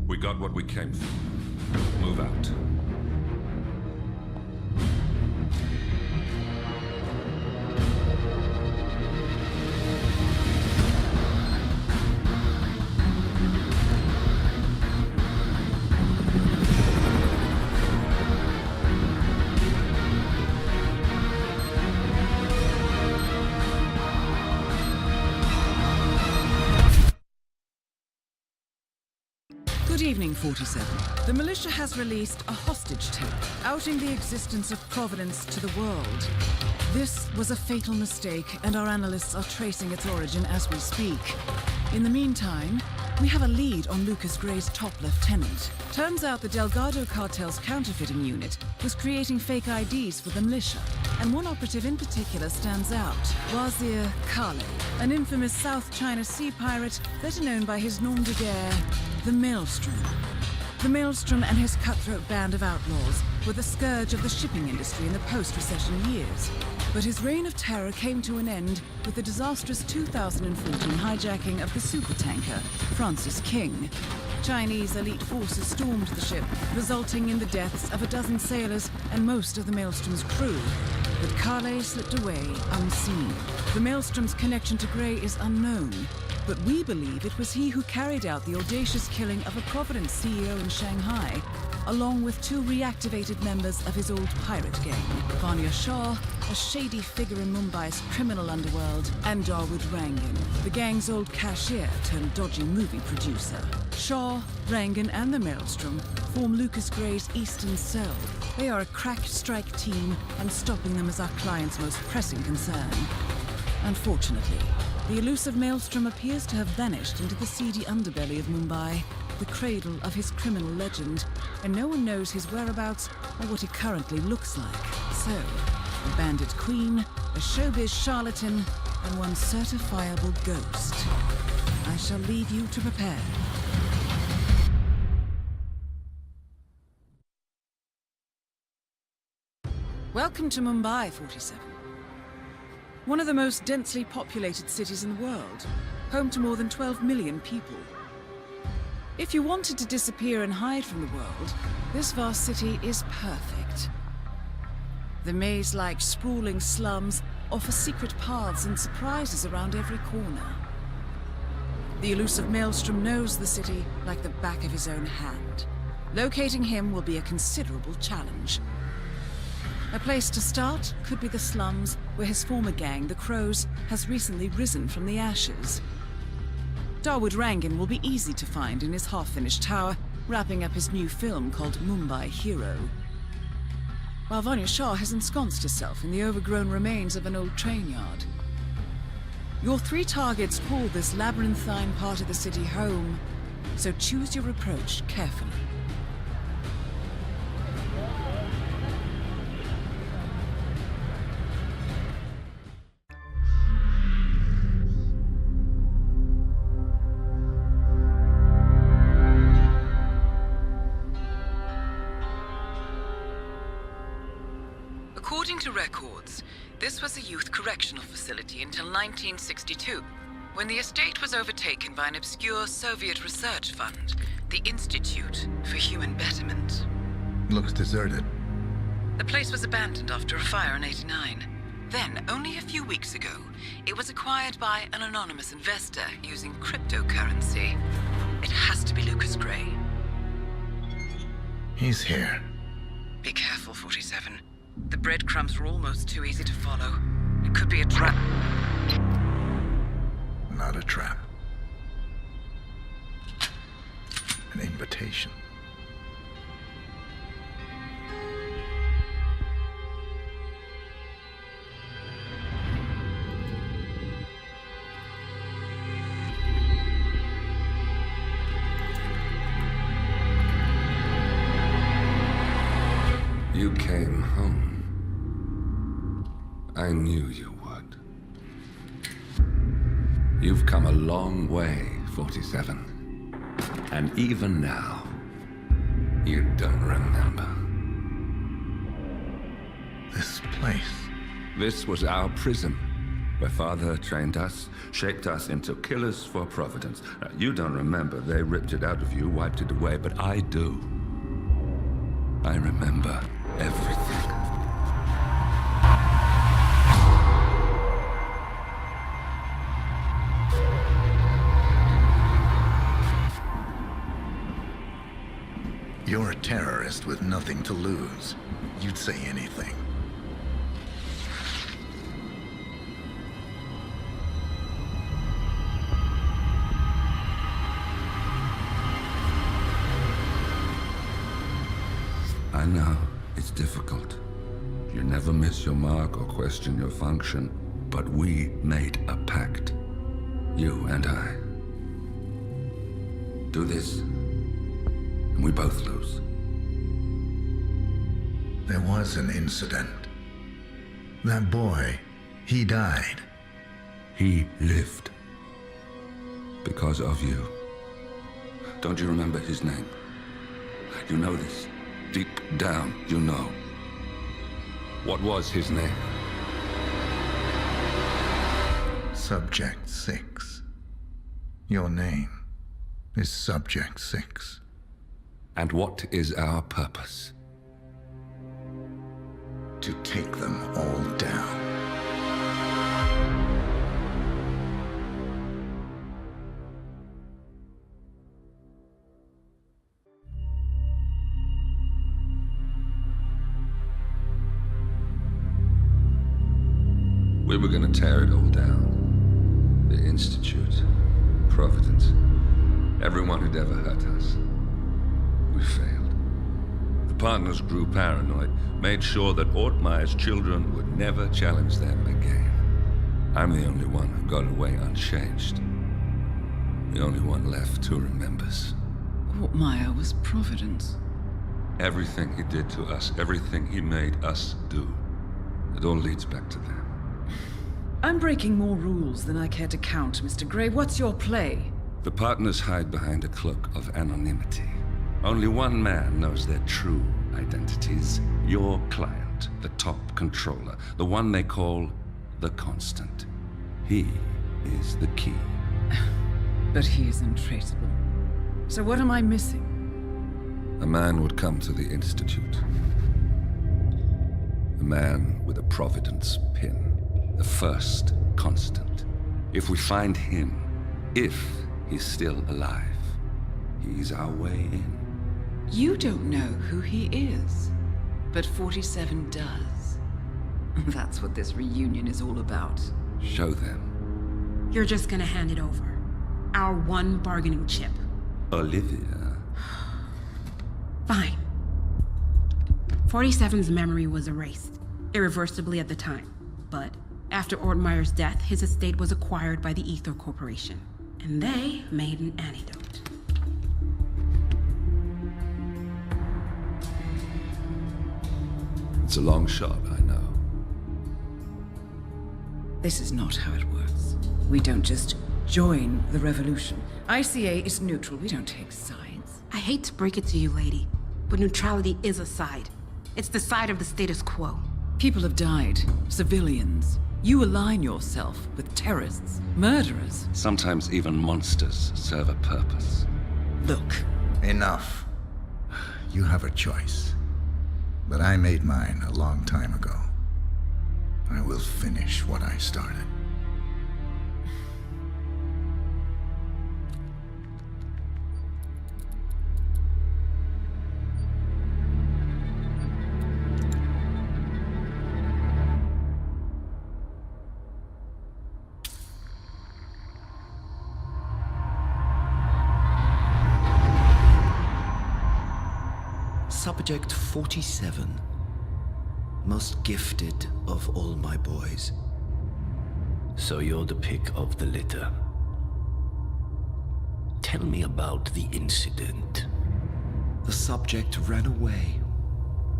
We got what we came for. Move out. Good evening, 47. The militia has released a hostage tape, outing the existence of Providence to the world. This was a fatal mistake, and our analysts are tracing its origin as we speak. In the meantime, we have a lead on Lucas Gray's top lieutenant. Turns out the Delgado cartel's counterfeiting unit was creating fake IDs for the militia, and one operative in particular stands out, Wazir Kale, an infamous South China Sea pirate better known by his nom de guerre, the Maelstrom. The Maelstrom and his cutthroat band of outlaws were the scourge of the shipping industry in the post-recession years. But his reign of terror came to an end with the disastrous 2014 hijacking of the supertanker Francis King. Chinese elite forces stormed the ship, resulting in the deaths of a dozen sailors and most of the Maelstrom's crew. But Kale slipped away unseen. The Maelstrom's connection to Gray is unknown, but we believe it was he who carried out the audacious killing of a Providence CEO in Shanghai, along with two reactivated members of his old pirate gang, Vanya Shah, a shady figure in Mumbai's criminal underworld, and Dawood Rangan, the gang's old cashier turned dodgy movie producer. Shah, Rangan, and the Maelstrom form Lucas Gray's Eastern Cell. They are a crack strike team, and stopping them is our client's most pressing concern. Unfortunately, the elusive Maelstrom appears to have vanished into the seedy underbelly of Mumbai, the cradle of his criminal legend, and no one knows his whereabouts or what he currently looks like. So, a bandit queen, a showbiz charlatan, and one certifiable ghost. I shall leave you to prepare. Welcome to Mumbai, 47. One of the most densely populated cities in the world, home to more than 12 million people. If you wanted to disappear and hide from the world, this vast city is perfect. The maze-like sprawling slums offer secret paths and surprises around every corner. The elusive Maelstrom knows the city like the back of his own hand. Locating him will be a considerable challenge. A place to start could be the slums where his former gang, the Crows, has recently risen from the ashes. Dawood Rangan will be easy to find in his half-finished tower, wrapping up his new film called Mumbai Hero. While Vanya Shah has ensconced herself in the overgrown remains of an old train yard. Your three targets call this labyrinthine part of the city home, so choose your approach carefully. According to records, this was a youth correctional facility until 1962, when the estate was overtaken by an obscure Soviet research fund, the Institute for Human Betterment. Looks deserted. The place was abandoned after a fire in '89. Then, only a few weeks ago, it was acquired by an anonymous investor using cryptocurrency. It has to be Lucas Gray. He's here. Be careful, 47. The breadcrumbs were almost too easy to follow. It could be a trap. Not a trap. An invitation. You came home. I knew you would. You've come a long way, 47. And even now, you don't remember. This place. This was our prison, where Father trained us, shaped us into killers for Providence. Now, you don't remember. They ripped it out of you, wiped it away, but I do. I remember everything. You're a terrorist with nothing to lose. You'd say anything. I know, it's difficult. You never miss your mark or question your function, but we made a pact. You and I. Do this, and we both lose. There was an incident. That boy, he died. He lived. Because of you. Don't you remember his name? You know this. Deep down, you know. What was his name? Subject 6. Your name is Subject 6. And what is our purpose? To take them all down. We were gonna tear it all down. The Institute, Providence, everyone who'd ever hurt us. We failed. The partners grew paranoid, made sure that Ortmeyer's children would never challenge them again. I'm the only one who got away unchanged. The only one left who remembers. Ortmeyer was Providence. Everything he did to us, everything he made us do, it all leads back to them. I'm breaking more rules than I care to count, Mr. Gray. What's your play? The partners hide behind a cloak of anonymity. Only one man knows their true identities. Your client, the top controller, the one they call the Constant. He is the key. But he is untraceable. So what am I missing? A man would come to the Institute. A man with a Providence pin. The first Constant. If we find him, if he's still alive, he's our way in. You don't know who he is, but 47 does. That's what this reunion is all about. Show them. You're just gonna hand it over. Our one bargaining chip. Olivia. Fine. 47's memory was erased, irreversibly at the time. But after Ortmeyer's death, his estate was acquired by the Ether Corporation. And they made an antidote. It's a long shot, I know. This is not how it works. We don't just join the revolution. ICA is neutral. We don't take sides. I hate to break it to you, lady, but neutrality is a side. It's the side of the status quo. People have died. Civilians. You align yourself with terrorists, murderers. Sometimes even monsters serve a purpose. Look. Enough. You have a choice. But I made mine a long time ago. I will finish what I started. Subject 47. Most gifted of all my boys. So you're the pick of the litter. Tell me about the incident. The subject ran away.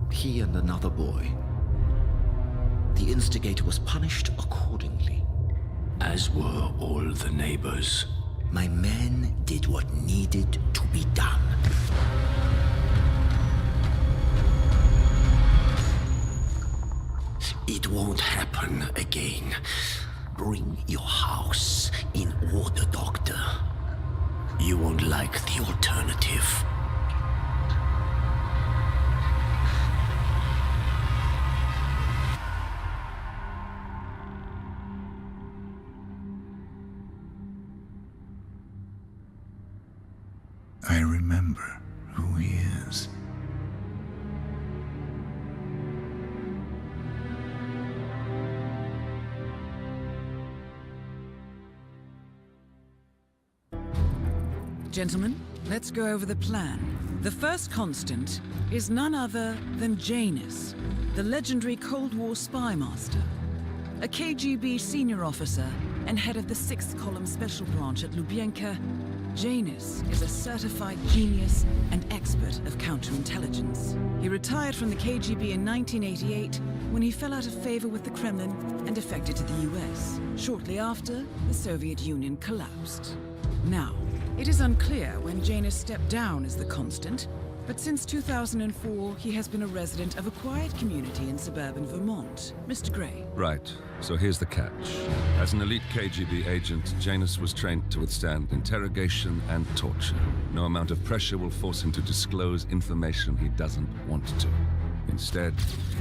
He and another boy. The instigator was punished accordingly. As were all the neighbors. My men did what needed to be done. It won't happen again. Bring your house in order, Doctor. You won't like the alternative. I remember who he is. Gentlemen, let's go over the plan. The first Constant is none other than Janus, the legendary Cold War spy master, a KGB senior officer and head of the 6th Column Special Branch at Lubyanka. Janus is a certified genius and expert of counterintelligence. He retired from the KGB in 1988 when he fell out of favor with the Kremlin and defected to the US. Shortly after, the Soviet Union collapsed. Now, it is unclear when Janus stepped down as the Constant, but since 2004, he has been a resident of a quiet community in suburban Vermont. Mr. Gray. Right. So here's the catch. As an elite KGB agent, Janus was trained to withstand interrogation and torture. No amount of pressure will force him to disclose information he doesn't want to. Instead,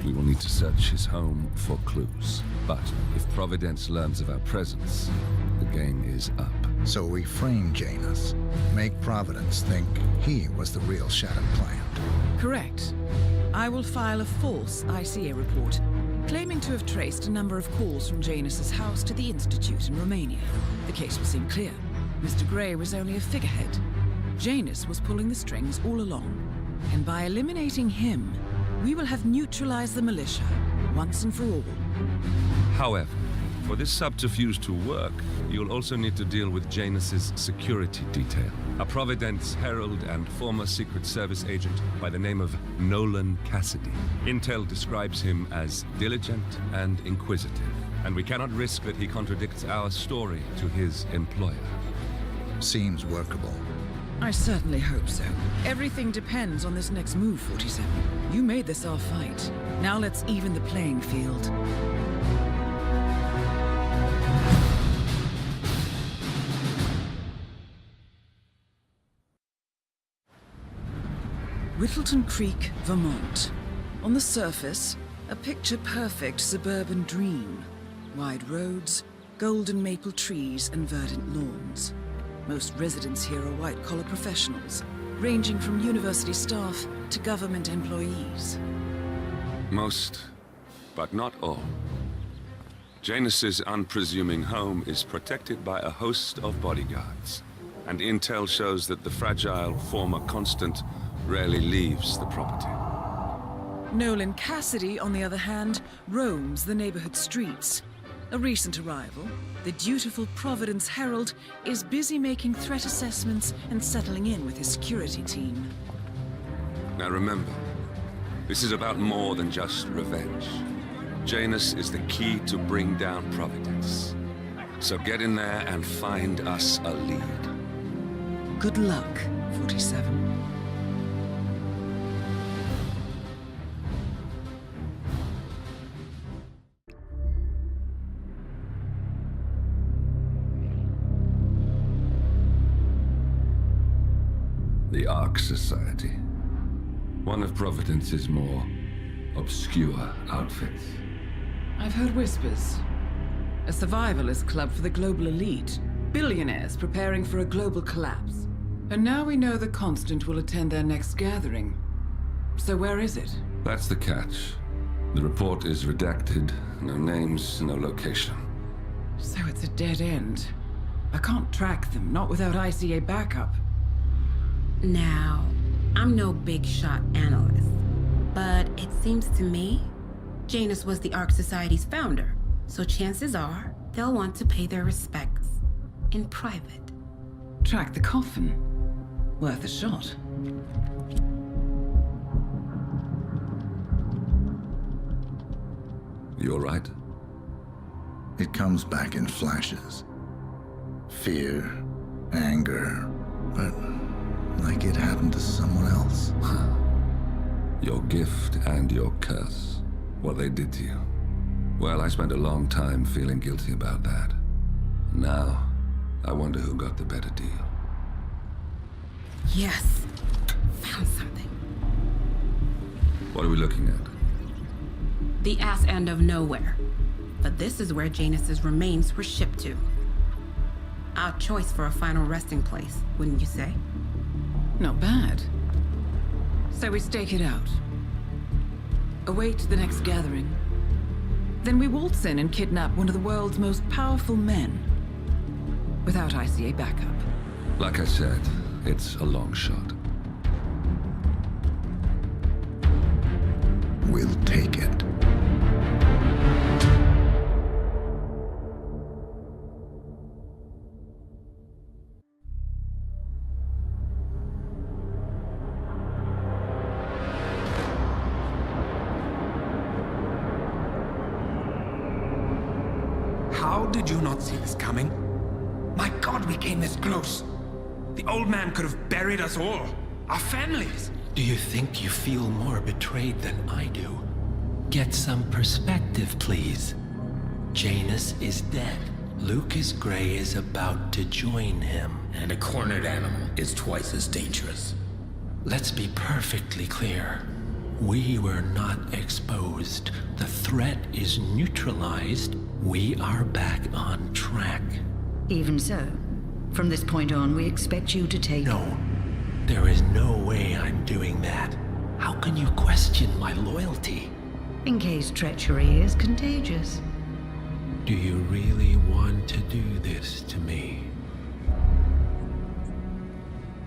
we will need to search his home for clues. But if Providence learns of our presence, the game is up. So we frame Janus, make Providence think he was the real shattered client. Correct. I will file a false ICA report, claiming to have traced a number of calls from Janus's house to the Institute in Romania. The case will seem clear. Mr. Gray was only a figurehead. Janus was pulling the strings all along. And by eliminating him, we will have neutralized the militia, once and for all. However, for this subterfuge to work, you'll also need to deal with Janus's security detail. A Providence herald and former Secret Service agent by the name of Nolan Cassidy. Intel describes him as diligent and inquisitive, and we cannot risk that he contradicts our story to his employer. seems workable. I certainly hope so. Everything depends on this next move, 47. You made this our fight. Now let's even the playing field. Whittleton Creek, Vermont. On the surface, a picture-perfect suburban dream. Wide roads, golden maple trees, and verdant lawns. Most residents here are white-collar professionals, ranging from university staff to government employees. Most, but not all. Janus's unpresuming home is protected by a host of bodyguards, and intel shows that the fragile former Constant rarely leaves the property. Nolan Cassidy, on the other hand, roams the neighborhood streets. A recent arrival, the dutiful Providence Herald is busy making threat assessments and settling in with his security team. Now remember, this is about more than just revenge. Janus is the key to bring down Providence. So get in there and find us a lead. Good luck, 47. The Ark Society. One of Providence's more obscure outfits. I've heard whispers. A survivalist club for the global elite. Billionaires preparing for a global collapse. And now we know the Constant will attend their next gathering. So where is it? That's the catch. The report is redacted. No names, no location. So it's a dead end. I can't track them, not without ICA backup. Now, I'm no big shot analyst, but it seems to me Janus was the Ark Society's founder, so chances are they'll want to pay their respects in private. Track the coffin. Worth a shot. You all right? It comes back in flashes. Fear, anger, but like it happened to someone else. Your gift and your curse. What they did to you. Well, I spent a long time feeling guilty about that. Now, I wonder who got the better deal. Yes. Found something. What are we looking at? The ass end of nowhere. But this is where Janus's remains were shipped to. Our choice for a final resting place, wouldn't you say? Not bad. So we stake it out. Await the next gathering. Then we waltz in and kidnap one of the world's most powerful men. Without ICA backup. Like I said, it's a long shot. We'll take it. How did you not see this coming? My God, we came this close. The old man could have buried us all. Our families. Do you think you feel more betrayed than I do? Get some perspective, please. Janus is dead. Lucas Gray is about to join him. And a cornered animal is twice as dangerous. Let's be perfectly clear. We were not exposed. The threat is neutralized. We are back on track. Even so, from this point on, we expect you to take... No. There is no way I'm doing that. How can you question my loyalty? In case treachery is contagious. Do you really want to do this to me?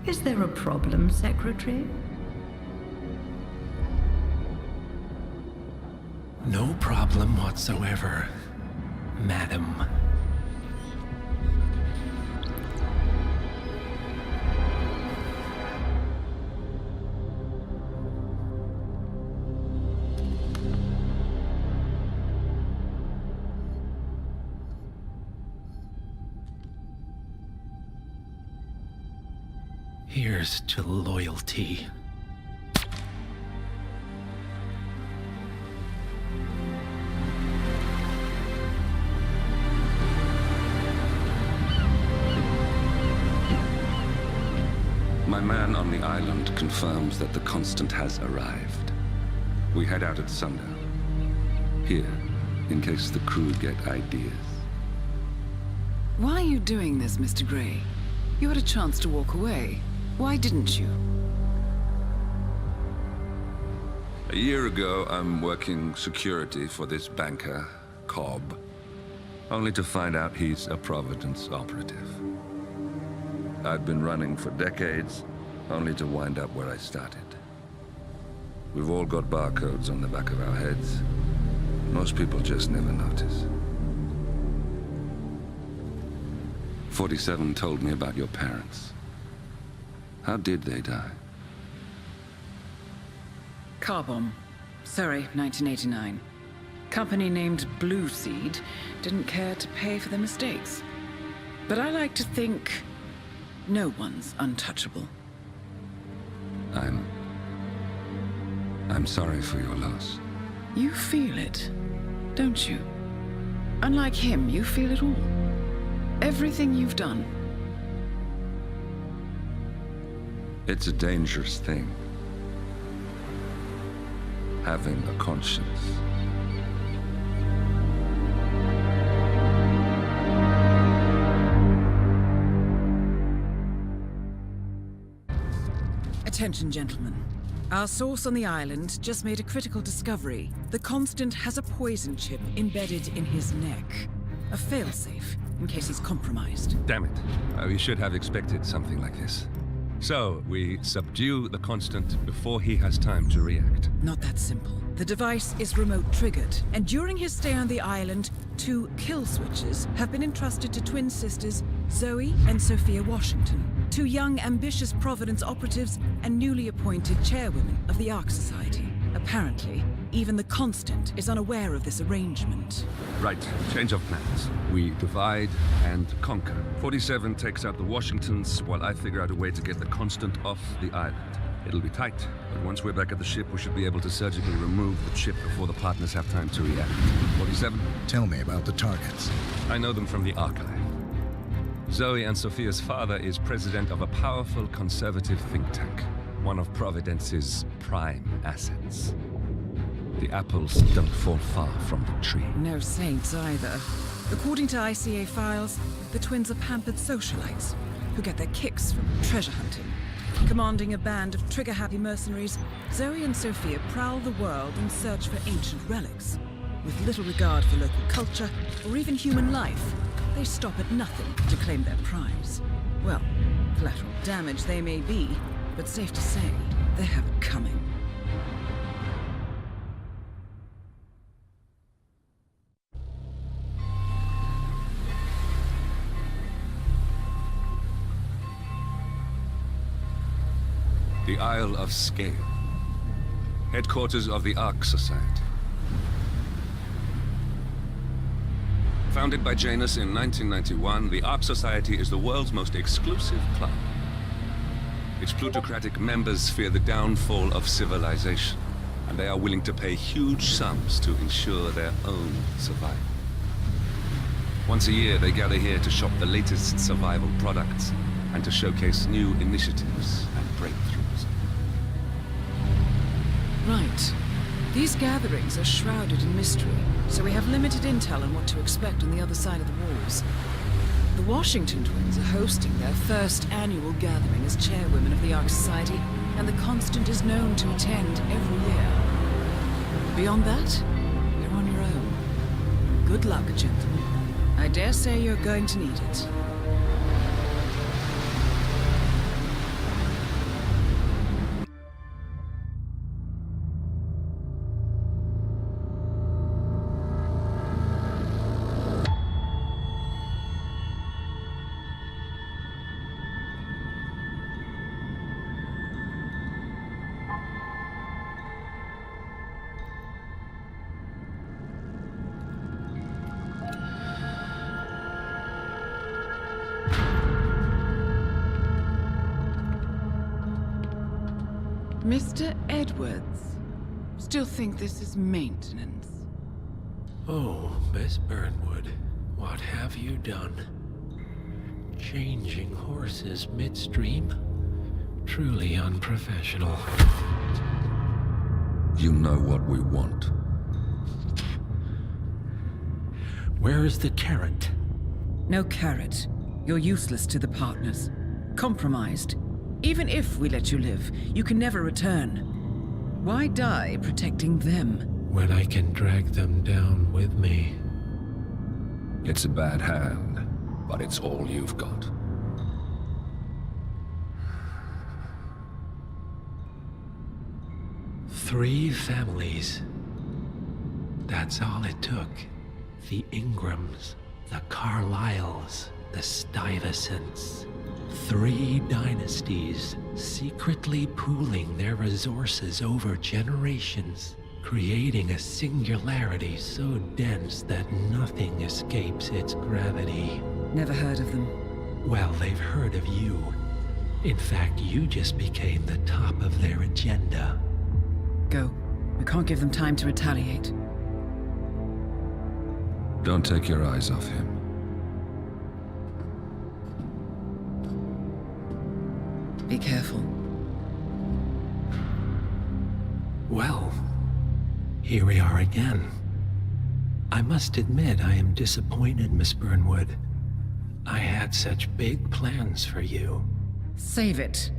Is there a problem, Secretary? No problem whatsoever, Madam. Here's to loyalty. My man on the island confirms that the Constant has arrived. We head out at sundown. Here, in case the crew get ideas. Why are you doing this, Mr. Gray? You had a chance to walk away. Why didn't you? A year ago, I'm working security for this banker, Cobb, only to find out he's a Providence operative. I'd been running for decades, only to wind up where I started. We've all got barcodes on the back of our heads. Most people just never notice. 47 told me about your parents. How did they die? Car bomb. Surrey, 1989. Company named Blue Seed didn't care to pay for their mistakes. But I like to think no one's untouchable. I'm sorry for your loss. You feel it, don't you? Unlike him, you feel it all. Everything you've done. It's a dangerous thing. Having a conscience. Attention, gentlemen. Our source on the island just made a critical discovery. The Constant has a poison chip embedded in his neck. A failsafe, in case he's compromised. Damn it. We should have expected something like this. So, we subdue the Constant before he has time to react. Not that simple. The device is remote triggered, and during his stay on the island, 2 kill switches have been entrusted to twin sisters Zoe and Sophia Washington, 2 young, ambitious Providence operatives and newly appointed chairwomen of the Ark Society. Apparently, even the Constant is unaware of this arrangement. Right, change of plans. We divide and conquer. 47 takes out the Washingtons, while I figure out a way to get the Constant off the island. It'll be tight, but once we're back at the ship, we should be able to surgically remove the chip before the partners have time to react. 47? Tell me about the targets. I know them from the archive. Zoe and Sophia's father is president of a powerful conservative think tank, one of Providence's prime assets. The apples don't fall far from the tree. No saints either. According to ICA files, the twins are pampered socialites who get their kicks from treasure hunting. Commanding a band of trigger-happy mercenaries, Zoe and Sophia prowl the world in search for ancient relics. With little regard for local culture or even human life, they stop at nothing to claim their prize. Well, collateral damage they may be, but safe to say, they have it coming. The Isle of Scale, headquarters of the Ark Society. Founded by Janus in 1991, the Ark Society is the world's most exclusive club. Its plutocratic members fear the downfall of civilization, and they are willing to pay huge sums to ensure their own survival. Once a year, they gather here to shop the latest survival products and to showcase new initiatives and breakthroughs. Right. These gatherings are shrouded in mystery, so we have limited intel on what to expect on the other side of the walls. The Washington twins are hosting their first annual gathering as chairwomen of the Ark Society, and the Constant is known to attend every year. Beyond that, you're on your own. Good luck, gentlemen. I dare say you're going to need it. Mr. Edwards, still think this is maintenance? Oh, Miss Burnwood, what have you done? Changing horses midstream? Truly unprofessional. You know what we want. Where is the carrot? No carrot. You're useless to the partners. Compromised. Even if we let you live, you can never return. Why die protecting them? When I can drag them down with me. It's a bad hand, but it's all you've got. Three families. That's all it took. The Ingrams, the Carlyles, the Stuyvesants. 3 dynasties secretly pooling their resources over generations, creating a singularity so dense that nothing escapes its gravity. Never heard of them. Well, they've heard of you. In fact, you just became the top of their agenda. Go. We can't give them time to retaliate. Don't take your eyes off him. Be careful. Well, here we are again. I must admit I am disappointed, Miss Burnwood. I had such big plans for you. Save it.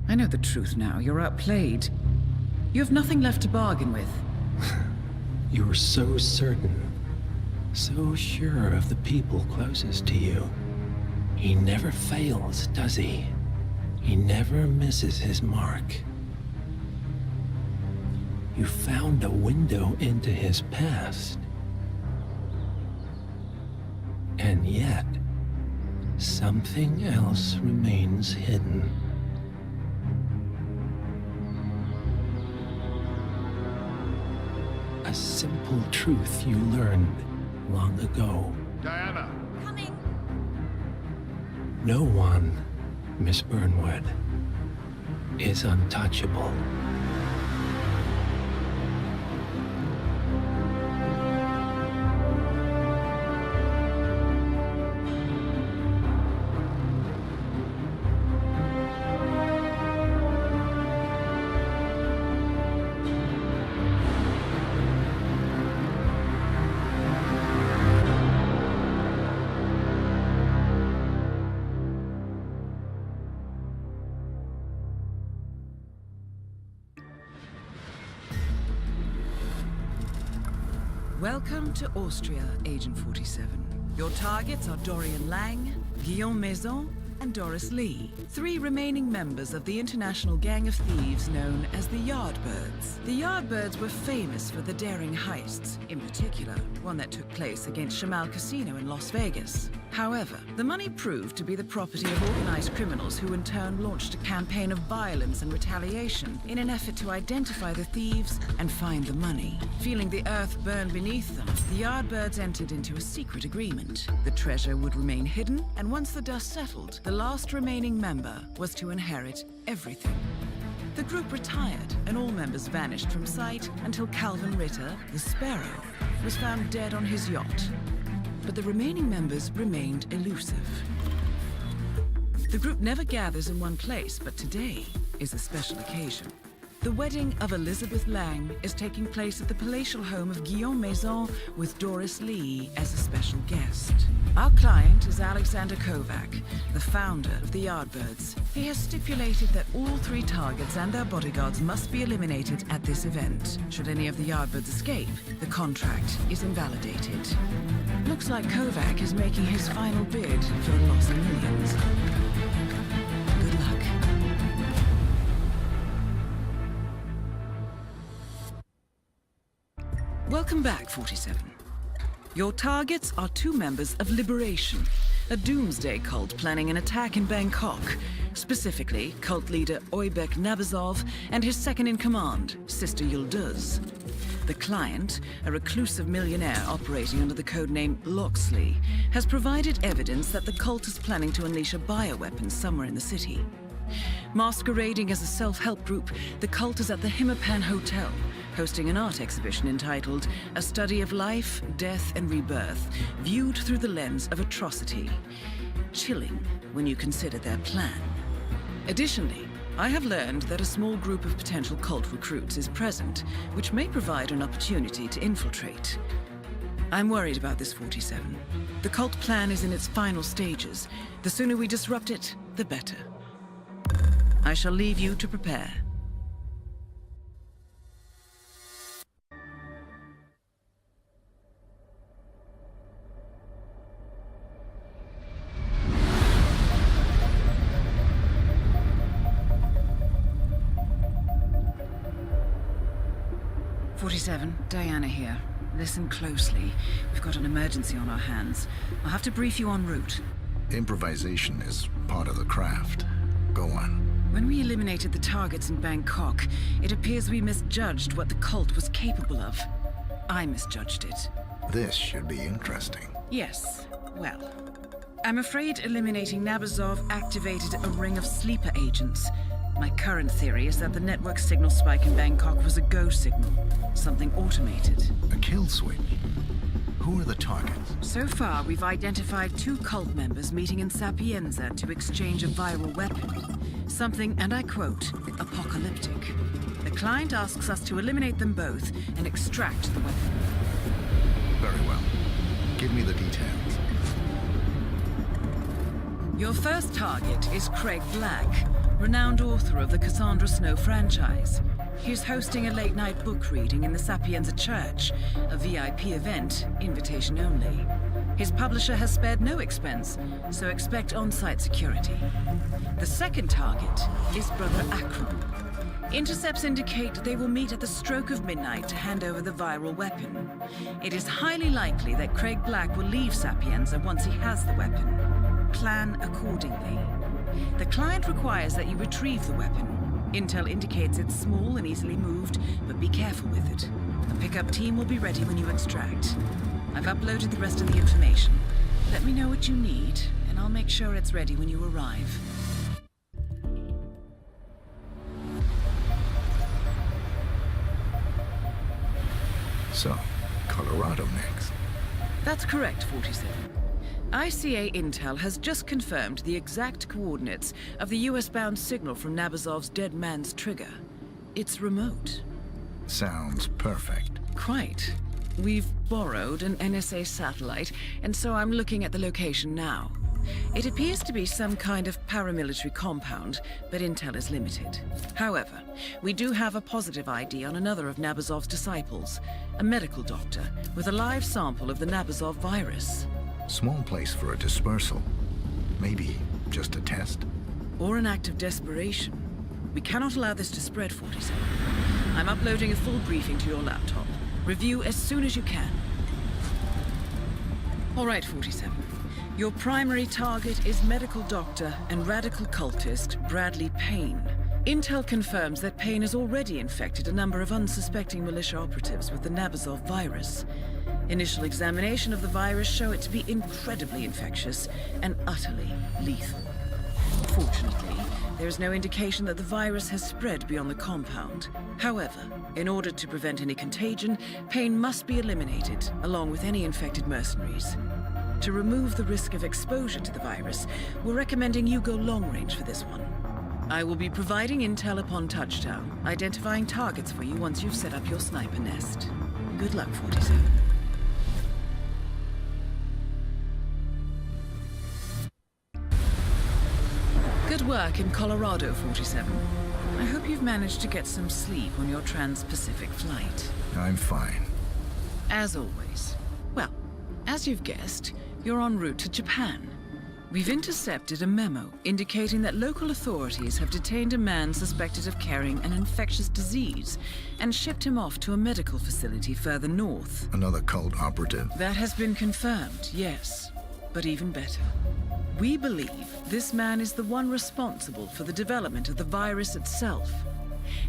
I know the truth now. You're outplayed. You have nothing left to bargain with. You're so certain. So sure of the people closest to you. He never fails, does he? He never misses his mark. You found a window into his past. And yet, something else remains hidden. A simple truth you learned long ago. Diana! Coming! No one, Miss Burnwood, is untouchable. Welcome to Austria, Agent 47. Your targets are Dorian Lang, Guillaume Maison, and Doris Lee, 3 remaining members of the international gang of thieves known as the Yardbirds. The Yardbirds were famous for the daring heists, in particular, one that took place against Shamal Casino in Las Vegas. However, the money proved to be the property of organized criminals who in turn launched a campaign of violence and retaliation in an effort to identify the thieves and find the money. Feeling the earth burn beneath them, the Yardbirds entered into a secret agreement. The treasure would remain hidden, and once the dust settled, the last remaining member was to inherit everything. The group retired, and all members vanished from sight until Calvin Ritter, the Sparrow, was found dead on his yacht. But the remaining members remained elusive. The group never gathers in one place, but today is a special occasion. The wedding of Elizabeth Lang is taking place at the palatial home of Guillaume Maison with Doris Lee as a special guest. Our client is Alexander Kovac, the founder of the Yardbirds. He has stipulated that all 3 targets and their bodyguards must be eliminated at this event. Should any of the Yardbirds escape, the contract is invalidated. Looks like Kovac is making his final bid for the lost millions. Good luck. Welcome back, 47. Your targets are 2 members of Liberation, a doomsday cult planning an attack in Bangkok. Specifically, cult leader Oybek Nabazov and his second-in-command, Sister Yıldız. The client, a reclusive millionaire operating under the codename Loxley, has provided evidence that the cult is planning to unleash a bioweapon somewhere in the city. Masquerading as a self-help group, the cult is at the Hitman Hotel, hosting an art exhibition entitled A Study of Life, Death, and Rebirth, viewed through the lens of atrocity. Chilling when you consider their plan. Additionally, I have learned that a small group of potential cult recruits is present, which may provide an opportunity to infiltrate. I'm worried about this, 47. The cult plan is in its final stages. The sooner we disrupt it, the better. I shall leave you to prepare. Diana here. Listen closely. We've got an emergency on our hands. I'll have to brief you en route. Improvisation is part of the craft. Go on. When we eliminated the targets in Bangkok, it appears we misjudged what the cult was capable of. I misjudged it. This should be interesting. Yes. Well, I'm afraid eliminating Nabazov activated a ring of sleeper agents. My current theory is that the network signal spike in Bangkok was a go signal, something automated. A kill switch? Who are the targets? So far, we've identified 2 cult members meeting in Sapienza to exchange a viral weapon. Something, and I quote, apocalyptic. The client asks us to eliminate them both and extract the weapon. Very well. Give me the details. Your first target is Craig Black, renowned author of the Cassandra Snow franchise. He's hosting a late-night book reading in the Sapienza Church, a VIP event, invitation only. His publisher has spared no expense, so expect on-site security. The second target is Brother Akram. Intercepts indicate they will meet at the stroke of midnight to hand over the viral weapon. It is highly likely that Craig Black will leave Sapienza once he has the weapon. Plan accordingly. The client requires that you retrieve the weapon. Intel indicates it's small and easily moved, but be careful with it. A pickup team will be ready when you extract. I've uploaded the rest of the information. Let me know what you need, and I'll make sure it's ready when you arrive. So, Colorado next. That's correct, 47. ICA Intel has just confirmed the exact coordinates of the US-bound signal from Nabazov's dead man's trigger. It's remote. Sounds perfect. Quite. We've borrowed an NSA satellite, and so I'm looking at the location now. It appears to be some kind of paramilitary compound, but intel is limited. However, we do have a positive ID on another of Nabazov's disciples, a medical doctor with a live sample of the Nabazov virus. Small place for a dispersal. Maybe just a test? Or an act of desperation. We cannot allow this to spread, 47. I'm uploading a full briefing to your laptop. Review as soon as you can. All right, 47. Your primary target is medical doctor and radical cultist Bradley Payne. Intel confirms that Payne has already infected a number of unsuspecting militia operatives with the Nabazov virus. Initial examination of the virus show it to be incredibly infectious and utterly lethal. Fortunately, there is no indication that the virus has spread beyond the compound. However, in order to prevent any contagion, Payne must be eliminated, along with any infected mercenaries. To remove the risk of exposure to the virus, we're recommending you go long range for this one. I will be providing intel upon touchdown, identifying targets for you once you've set up your sniper nest. Good luck, 47. Good work in Colorado, 47. I hope you've managed to get some sleep on your trans-Pacific flight. I'm fine. As always. Well, as you've guessed, you're en route to Japan. We've intercepted a memo indicating that local authorities have detained a man suspected of carrying an infectious disease and shipped him off to a medical facility further north. Another cult operative? That has been confirmed, yes. But even better. We believe this man is the one responsible for the development of the virus itself.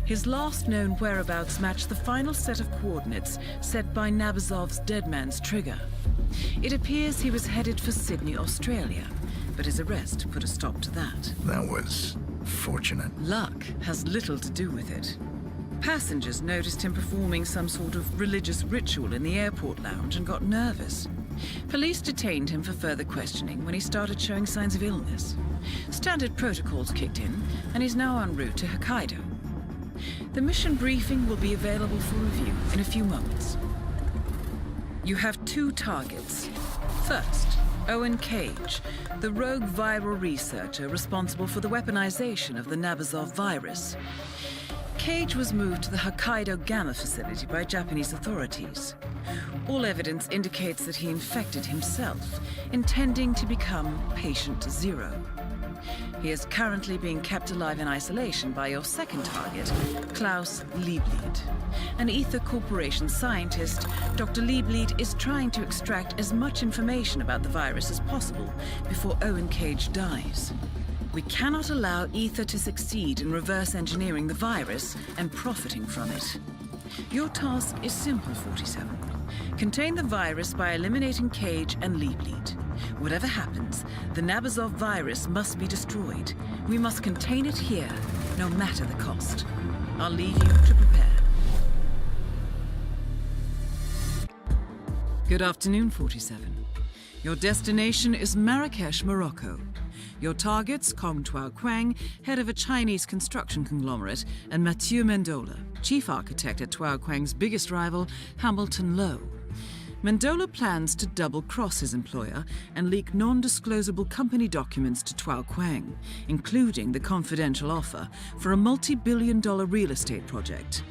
His last known whereabouts match the final set of coordinates set by Nabazov's dead man's trigger. It appears he was headed for Sydney, Australia, but his arrest put a stop to that. That was fortunate. Luck has little to do with it. Passengers noticed him performing some sort of religious ritual in the airport lounge and got nervous. Police detained him for further questioning when he started showing signs of illness. Standard protocols kicked in, and he's now en route to Hokkaido. The mission briefing will be available for review in a few moments. You have 2 targets. First, Owen Cage, the rogue viral researcher responsible for the weaponization of the Nabazov virus. Cage was moved to the Hokkaido Gamma facility by Japanese authorities. All evidence indicates that he infected himself, intending to become Patient Zero. He is currently being kept alive in isolation by your second target, Klaus Liebleed. An Ether Corporation scientist, Dr. Liebleed is trying to extract as much information about the virus as possible before Owen Cage dies. We cannot allow Ether to succeed in reverse engineering the virus and profiting from it. Your task is simple, 47. Contain the virus by eliminating Cage and Liebleed. Whatever happens, the Nabazov virus must be destroyed. We must contain it here, no matter the cost. I'll leave you to prepare. Good afternoon, 47. Your destination is Marrakesh, Morocco. Your targets, Kong Tuao Quang, head of a Chinese construction conglomerate, and Mathieu Mendola, chief architect at Tuao Quang's biggest rival, Hamilton Lowe. Mendola plans to double-cross his employer and leak non-disclosable company documents to Tuao Quang, including the confidential offer for a multi-billion-dollar real estate project.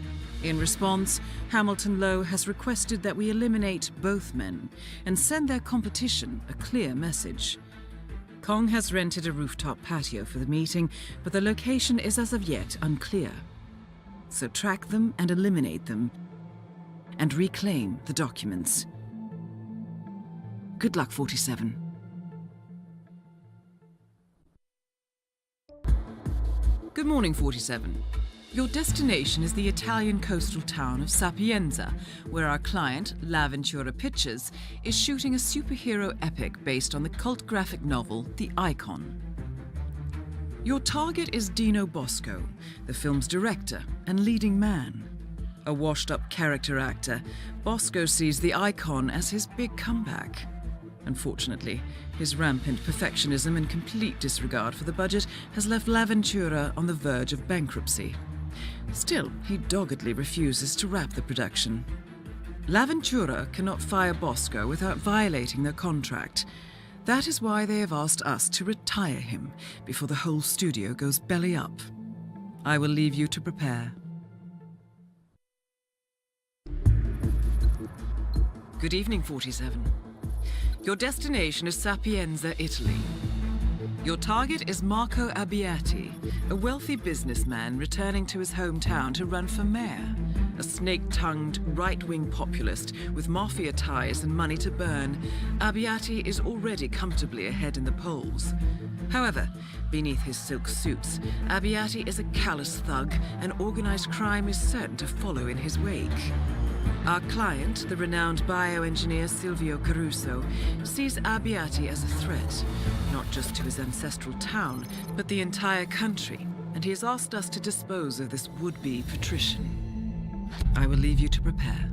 In response, Hamilton Lowe has requested that we eliminate both men and send their competition a clear message. Kong has rented a rooftop patio for the meeting, but the location is as of yet unclear. So track them and eliminate them, and reclaim the documents. Good luck, 47. Good morning, 47. Your destination is the Italian coastal town of Sapienza, where our client, L'Avventura Pictures, is shooting a superhero epic based on the cult graphic novel The Icon. Your target is Dino Bosco, the film's director and leading man. A washed-up character actor, Bosco sees The Icon as his big comeback. Unfortunately, his rampant perfectionism and complete disregard for the budget has left L'Avventura on the verge of bankruptcy. Still, he doggedly refuses to wrap the production. L'Avventura cannot fire Bosco without violating their contract. That is why they have asked us to retire him before the whole studio goes belly up. I will leave you to prepare. Good evening, 47. Your destination is Sapienza, Italy. Your target is Marco Abbiati, a wealthy businessman returning to his hometown to run for mayor. A snake-tongued, right-wing populist with mafia ties and money to burn, Abbiati is already comfortably ahead in the polls. However, beneath his silk suits, Abbiati is a callous thug, and organized crime is certain to follow in his wake. Our client, the renowned bioengineer Silvio Caruso, sees Abbiati as a threat, not just to his ancestral town, but the entire country, and he has asked us to dispose of this would-be patrician. I will leave you to prepare.